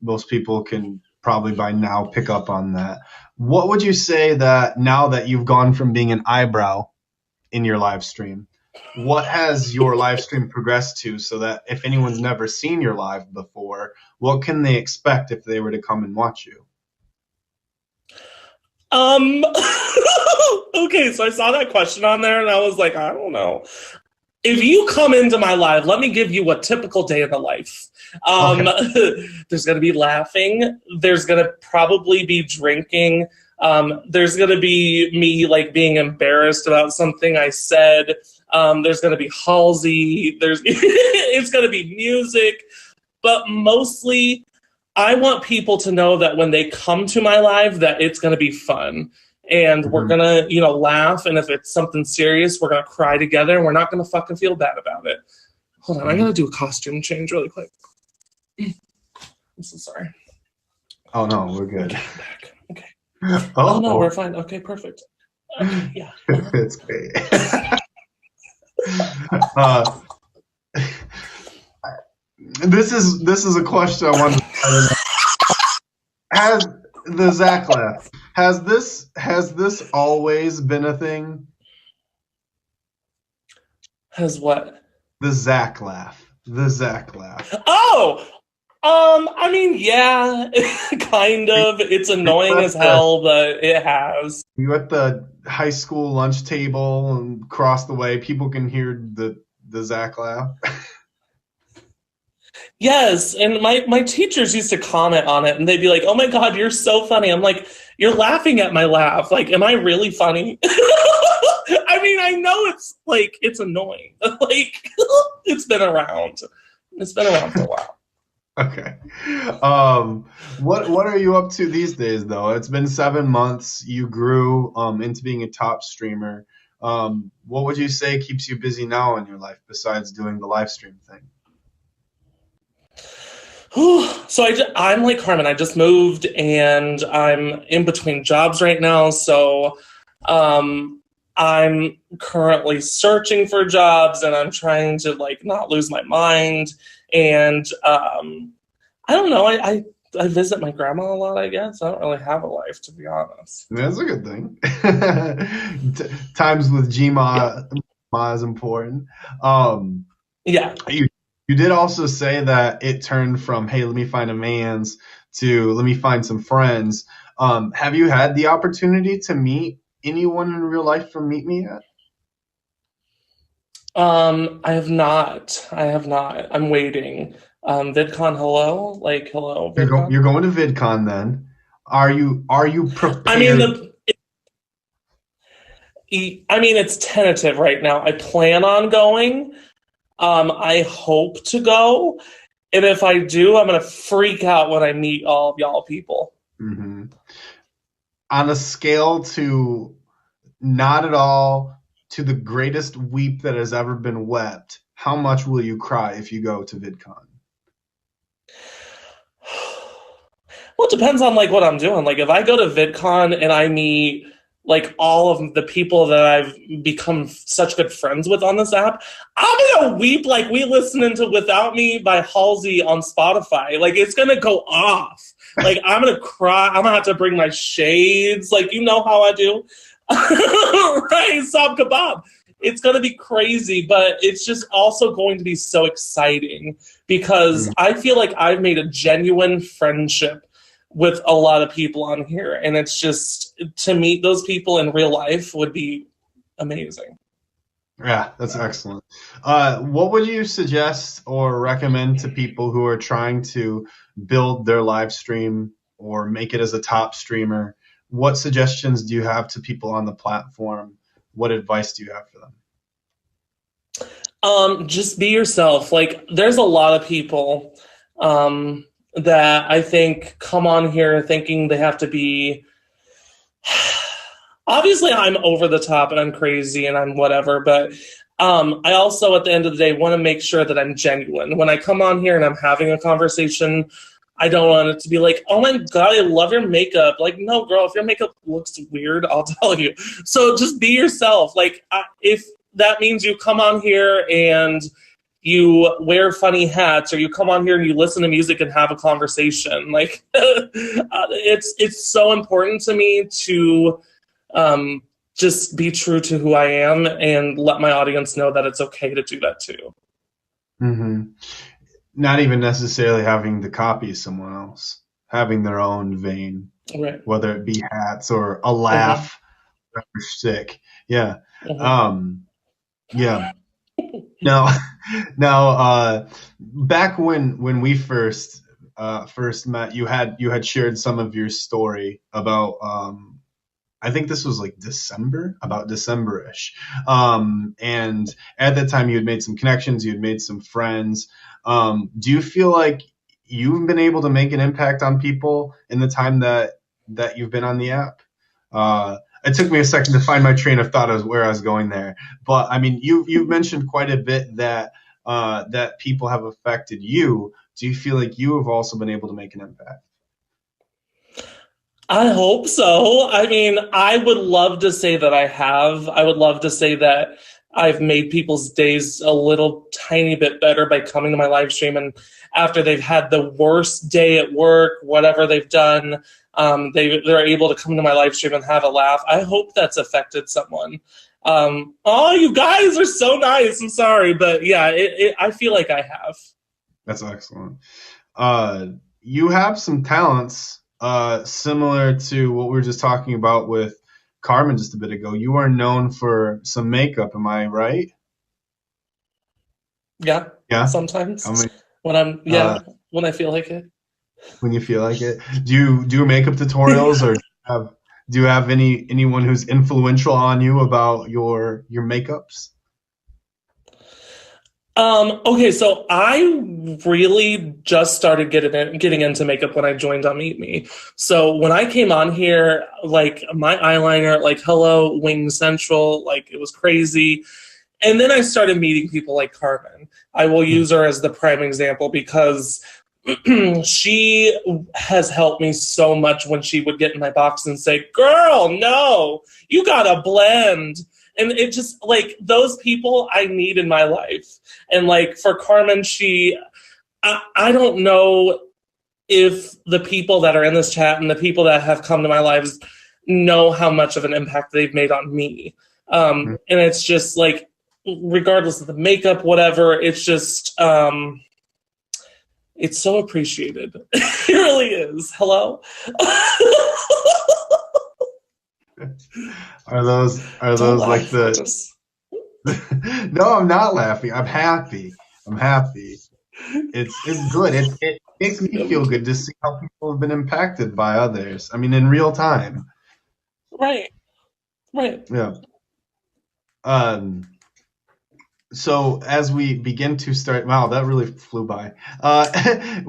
Most people can probably by now pick up on that. What would you say that now that you've gone from being an eyebrow in your live stream, what has your live stream progressed to, so that if anyone's never seen your live before, what can they expect if they were to come and watch you? Okay, so I saw that question on there and I was like, I don't know. If you come into my live, let me give you a typical day in the life. Okay. There's going to be laughing. There's going to probably be drinking. There's going to be me like being embarrassed about something I said. There's going to be Halsey. It's going to be music. But mostly, I want people to know that when they come to my live, that it's going to be fun. And we're going to, laugh. And if it's something serious, we're going to cry together. And we're not going to fucking feel bad about it. Hold on. I got to do a costume change really quick. I'm so sorry. Oh, no. We're good. Okay, I'm back. Okay. Oh, no. We're fine. Okay, perfect. Okay, yeah. It's great. This is a question I wanted to Has the Zach laugh, has this always been a thing? Has what? The Zach laugh. The Zach laugh. Oh! I mean, yeah, kind of. It's annoying as hell, but it has. You at the high school lunch table and across the way, people can hear the Zach laugh. Yes, and my teachers used to comment on it, and they'd be like, oh my God, you're so funny. I'm like, you're laughing at my laugh. Like, am I really funny? I mean, I know it's annoying. Like, it's been around. It's been around for a while. Okay. What are you up to these days, though? It's been 7 months. You grew into being a top streamer. What would you say keeps you busy now in your life besides doing the live stream thing? So I'm like Carmen. I just moved and I'm in between jobs right now. So I'm currently searching for jobs and I'm trying to like not lose my mind. And I don't know. I visit my grandma a lot, I guess. I don't really have a life, to be honest. That's a good thing. Times with G-Ma is important. Yeah. You did also say that it turned from, hey, let me find a man's, to let me find some friends. Have you had the opportunity to meet anyone in real life from Meet Me yet? I have not. I'm waiting. VidCon, hello? Like, hello, VidCon? You're going to VidCon then. Are you prepared? I mean, it's tentative right now. I plan on going. I hope to go. And if I do, I'm going to freak out when I meet all of y'all people. Mm-hmm. On a scale to not at all to the greatest weep that has ever been wept, how much will you cry if you go to VidCon? Well, it depends on like what I'm doing. Like if I go to VidCon and I meet like all of the people that I've become such good friends with on this app, I'm gonna weep like we listening to Without Me by Halsey on Spotify. Like it's gonna go off. Like I'm gonna cry. I'm gonna have to bring my shades. Like you know how I do. Right, Sab Kebab. It's going to be crazy, but it's just also going to be so exciting because I feel like I've made a genuine friendship with a lot of people on here. And it's just, to meet those people in real life would be amazing. Yeah, that's excellent. What would you suggest or recommend to people who are trying to build their live stream or make it as a top streamer? What suggestions do you have to people on the platform? What advice do you have for them? Just be yourself. Like, there's a lot of people that I think come on here thinking they have to be. Obviously, I'm over the top and I'm crazy and I'm whatever, but I also, at the end of the day, want to make sure that I'm genuine. When I come on here and I'm having a conversation, I don't want it to be like, oh my God, I love your makeup. Like, no, girl, if your makeup looks weird, I'll tell you. So just be yourself. Like, if that means you come on here and you wear funny hats, or you come on here and you listen to music and have a conversation, like, it's so important to me to just be true to who I am and let my audience know that it's okay to do that too. Mm-hmm. Not even necessarily having to copy someone else, having their own vein, right? Whether it be hats or a laugh, or sick. Yeah. Yeah. Now, back when we first met, you had shared some of your story about I think this was like about December-ish. And at that time you had made some connections, you had made some friends. Do you feel like you've been able to make an impact on people in the time that you've been on the app? It took me a second to find my train of thought as where I was going there. But I mean, you've mentioned quite a bit that that people have affected you. Do you feel like you have also been able to make an impact? I hope so. I mean, I would love to say that I have. I would love to say that I've made people's days a little tiny bit better by coming to my live stream, and after they've had the worst day at work, whatever they've done, they're able to come to my live stream and have a laugh. I hope that's affected someone. Oh, you guys are so nice. I'm sorry, but yeah, I feel like I have. That's excellent. You have some talents similar to what we were just talking about with Carmen just a bit ago. You are known for some makeup, am I right? Yeah. Sometimes when I feel like it. When you feel like it. Do you do makeup tutorials, or do you have anyone who's influential on you about your makeups? Okay, so I really just started getting into makeup when I joined on Meet Me. So when I came on here, like my eyeliner, like hello, Wing Central, like it was crazy. And then I started meeting people like Carmen. I will use her as the prime example because she has helped me so much when she would get in my box and say, girl, no, you gotta blend. And it just, like, those people I need in my life. And, like, for Carmen, I don't know if the people that are in this chat and the people that have come to my lives know how much of an impact they've made on me. And it's just, like, regardless of the makeup, whatever, it's just, It's so appreciated. It really is. Hello? Are those Don't like laugh. the No, I'm not laughing. I'm happy. I'm happy. It's good. It makes me feel good to see how people have been impacted by others. I mean, in real time. Right. Right. Yeah. So as we begin to start, wow, that really flew by.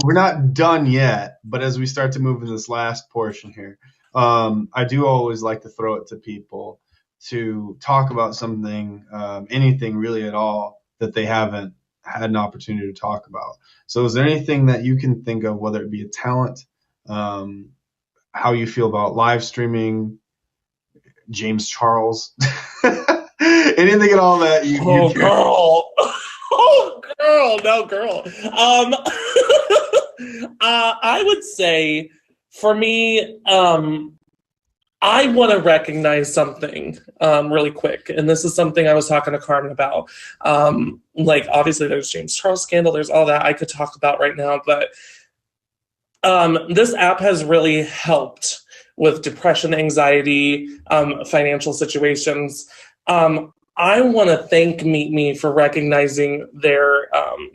We're not done yet, but as we start to move in this last portion here, I do always like to throw it to people to talk about something, anything really at all that they haven't had an opportunity to talk about. So is there anything that you can think of, whether it be a talent, how you feel about live streaming, James Charles, anything at all that you Oh, care? girl. Oh, girl. No, girl. I would say for me, I want to recognize something really quick. And this is something I was talking to Carmen about. Like, obviously, there's James Charles scandal. There's all that I could talk about right now. But this app has really helped with depression, anxiety, financial situations. I want to thank Meet Me for recognizing their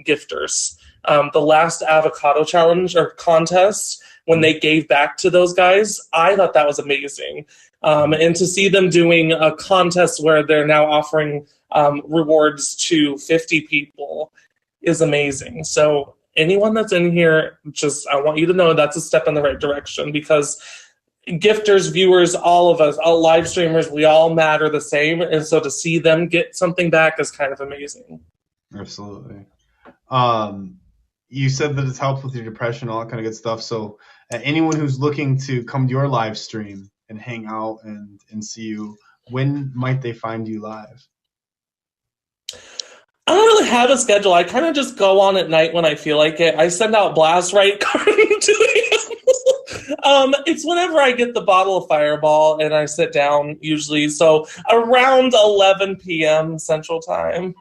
gifters. The last avocado challenge or contest, when they gave back to those guys, I thought that was amazing. And to see them doing a contest where they're now offering rewards to 50 people is amazing. So anyone that's in here, I want you to know that's a step in the right direction, because gifters, viewers, all of us, all live streamers, we all matter the same. And so to see them get something back is kind of amazing. Absolutely. You said that it's helped with your depression, all that kind of good stuff. So anyone who's looking to come to your live stream and hang out and see you, when might they find you live? I don't really have a schedule. I kind of just go on at night when I feel like it. I send out blasts, right? It's whenever I get the bottle of Fireball and I sit down, usually. So around 11 p.m. Central Time.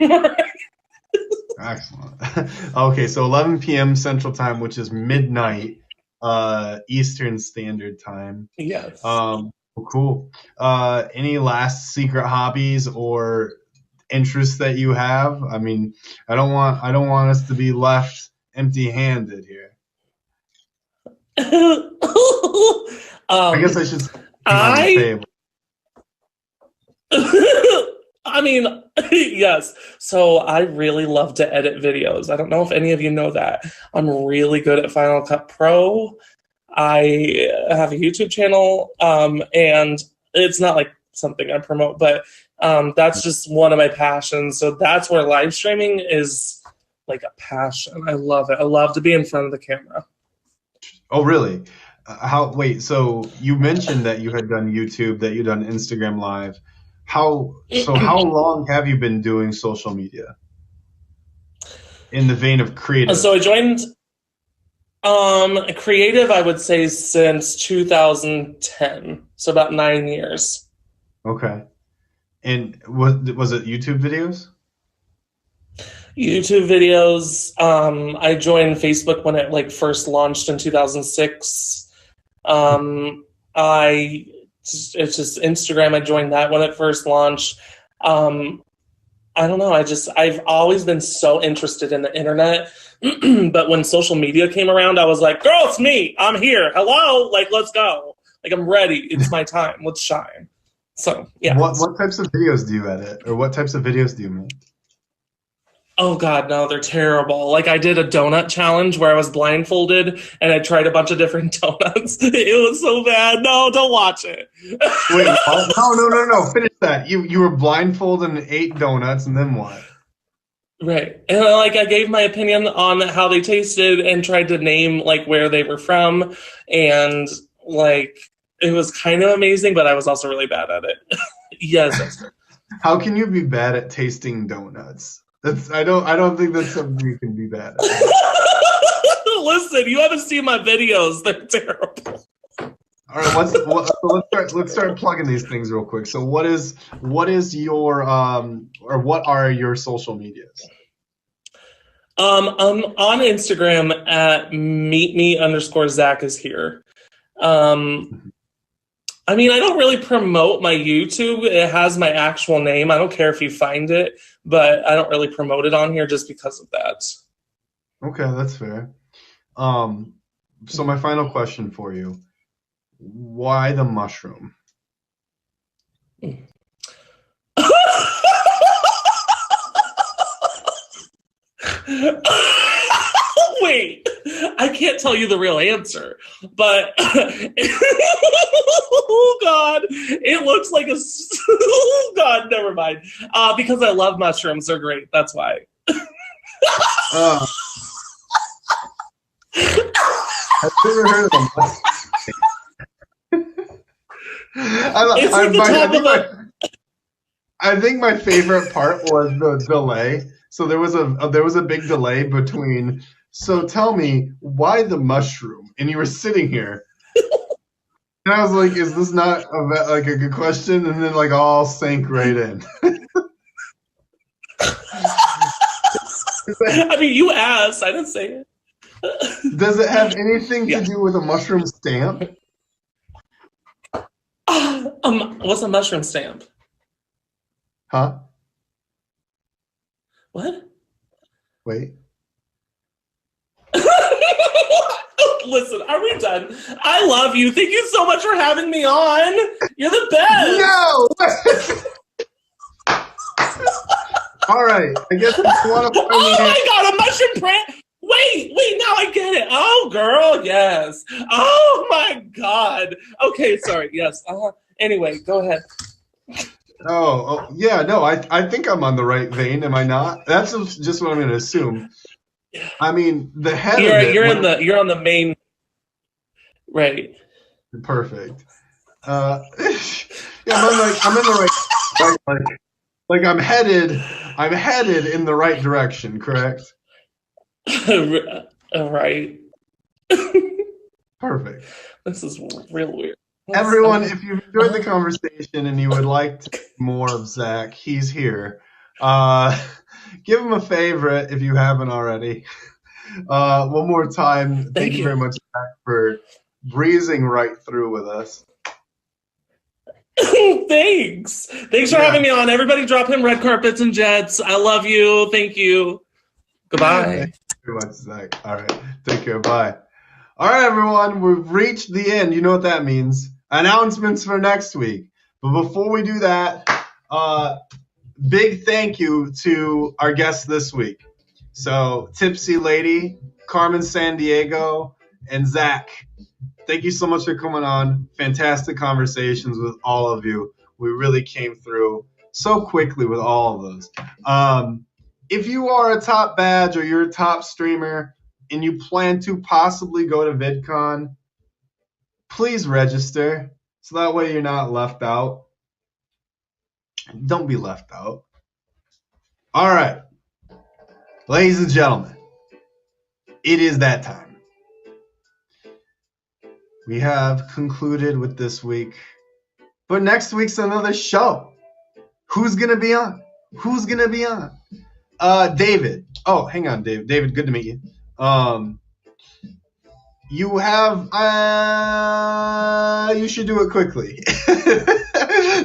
Excellent. Okay, so 11 p.m. Central Time, which is midnight Eastern Standard Time. Yes. Cool. Any last secret hobbies or interests that you have? I mean, I don't want us to be left empty-handed here. I guess I should on the table. I mean, yes. So I really love to edit videos. I don't know if any of you know that. I'm really good at Final Cut Pro. I have a YouTube channel, and it's not like something I promote, but that's just one of my passions. So that's where live streaming is like a passion. I love it. I love to be in front of the camera. Oh, really? So you mentioned that you had done YouTube, that you done Instagram Live. How long have you been doing social media? In the vein of creative. So I joined creative, I would say, since 2010. So about 9 years. Okay. And was it YouTube videos? YouTube videos. I joined Facebook when it first launched in 2006. It's just Instagram. I joined that when it first launched. I don't know. I've always been so interested in the internet. But when social media came around, I was like, girl, it's me. I'm here. Hello. Let's go. I'm ready. It's my time. Let's shine. So, yeah. What types of videos do you edit? Or what types of videos do you make? Oh, God, no, they're terrible. I did a donut challenge where I was blindfolded and I tried a bunch of different donuts. It was so bad. No, don't watch it. Wait, no. Finish that. You were blindfolded and ate donuts, and then what? Right. And I gave my opinion on how they tasted and tried to name where they were from. And it was kind of amazing, but I was also really bad at it. Yes. How can you be bad at tasting donuts? I don't think that's something you can be bad at. Listen, you haven't seen my videos. They're terrible. All right, let's start plugging these things real quick. So what is your or what are your social medias? On Instagram at meetme_Zach is here. I mean, I don't really promote my YouTube. It has my actual name. I don't care if you find it, but I don't really promote it on here just because of that. Okay, that's fair. So my final question for you: why the mushroom? Wait, I can't tell you the real answer, but oh God, it looks like oh God, never mind. Because I love mushrooms, they're great. That's why. I've never heard of them. I think my favorite part was the delay. So there was a big delay between. So tell me, why the mushroom? And you were sitting here, and I was like, "Is this not a good question?" And then all sank right in. I mean, you asked. I didn't say it. Does it have anything to do with a mushroom stamp? What's a mushroom stamp? Huh? What? Wait. Listen, are we done? I love you. Thank you so much for having me on. You're the best. No! All right. I guess if you want to find Oh my God, a mushroom print. Wait, now I get it. Oh, girl, yes. Oh my God. Okay, sorry. Yes. Anyway, go ahead. Oh, yeah, no, I think I'm on the right vein, am I not? That's just what I'm going to assume. I mean, the head of it. You're on the main. Right. Perfect. Yeah, I'm in the right. I'm headed in the right direction. Correct. Right. Perfect. This is real weird. Everyone, if you enjoyed the conversation and you would like to see more of Zach, he's here. Give him a favorite if you haven't already. One more time, thank you very much, Zach, for breezing right through with us. Thanks for having me on. Everybody drop him red carpets and jets. I love you. Thank you. Goodbye. Thank you very much, Zach. All right, take care. Bye. All right, everyone, we've reached the end. You know what that means. Announcements for next week. But before we do that, big thank you to our guests this week. So, Tipsy Lady, Carmen Sandiego, and Zach. Thank you so much for coming on. Fantastic conversations with all of you. We really came through so quickly with all of those. If you are a top badge or you're a top streamer and you plan to possibly go to VidCon, please register so that way you're not left out. Don't be left out. All right. Ladies and gentlemen, it is that time. We have concluded with this week, but next week's another show. Who's going to be on? David. Oh, hang on, David. David, good to meet you. You have, you should do it quickly.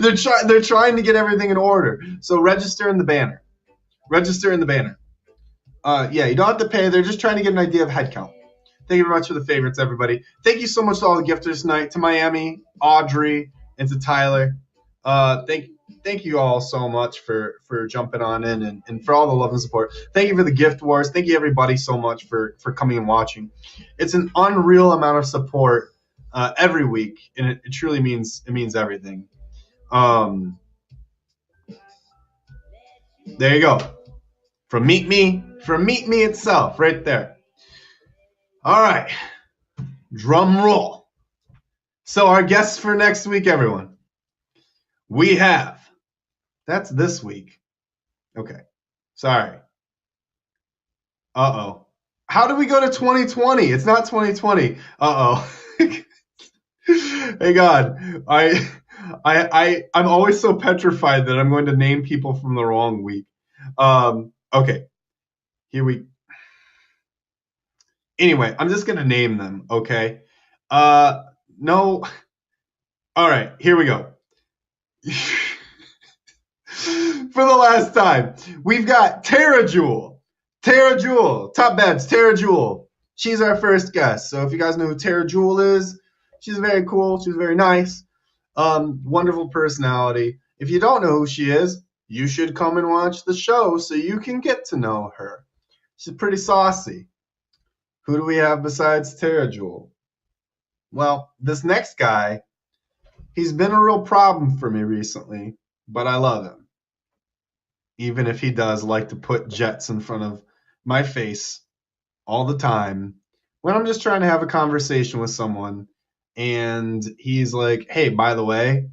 They're trying to get everything in order. So register in the banner. Yeah, you don't have to pay. They're just trying to get an idea of head count. Thank you very much for the favorites, everybody. Thank you so much to all the gifters tonight, to Miami, Audrey, and to Tyler. Thank you all so much for jumping on in and for all the love and support. Thank you for the gift wars. Thank you everybody so much for coming and watching. It's an unreal amount of support every week, and it truly means everything. There you go. From Meet Me itself, right there. All right, drum roll. So our guests for next week, everyone. We have, that's this week. Okay, sorry. Uh-oh. How do we go to 2020? It's not 2020. Uh-oh. Hey God, I'm always so petrified that I'm going to name people from the wrong week. Okay, here we Anyway, I'm just going to name them, okay? No. All right, here we go. For the last time, we've got Tara Jewel. Tara Jewel, top beds, Tara Jewel. She's our first guest. So if you guys know who Tara Jewel is, she's very cool. She's very nice. Wonderful personality. If you don't know who she is, you should come and watch the show so you can get to know her. She's pretty saucy. Who do we have besides Tara Jewel? Well, this next guy, he's been a real problem for me recently, but I love him. Even if he does like to put jets in front of my face all the time when I'm just trying to have a conversation with someone and he's like, hey, by the way,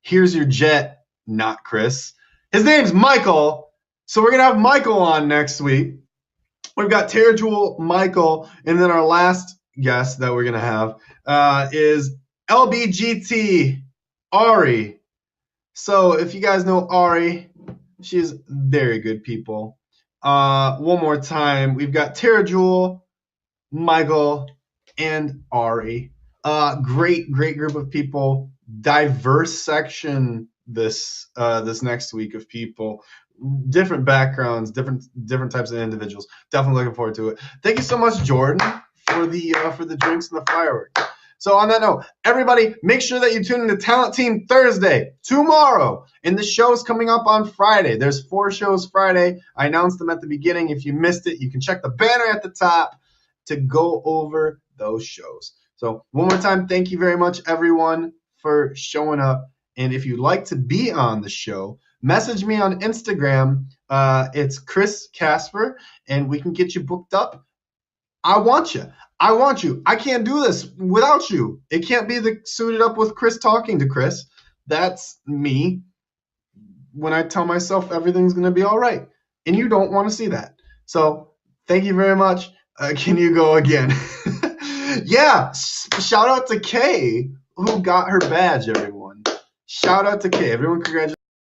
here's your jet, not Chris. His name's Michael, so we're going to have Michael on next week. We've got Tara Jewel, Michael, and then our last guest that we're going to have is LBGT Ari. So if you guys know Ari, she's very good people. One more time, we've got Tara Jewel, Michael, and Ari. Great group of people. Diverse section this next week of people. Different backgrounds, different types of individuals. Definitely looking forward to it. Thank you so much, Jordan, for the drinks and the fireworks. So on that note, everybody, make sure that you tune in to Talent Team Thursday, tomorrow. And the show's coming up on Friday. There's 4 shows Friday. I announced them at the beginning. If you missed it, you can check the banner at the top to go over those shows. So one more time, thank you very much, everyone, for showing up. And if you'd like to be on the show, message me on Instagram. It's Chris Casper, and we can get you booked up. I want you. I can't do this without you. It can't be the suited up with Chris talking to Chris. That's me when I tell myself everything's going to be all right. And you don't want to see that. So thank you very much. Can you go again? Yeah. Shout out to Kay, who got her badge, everyone. Shout out to Kay. Everyone, congratulations.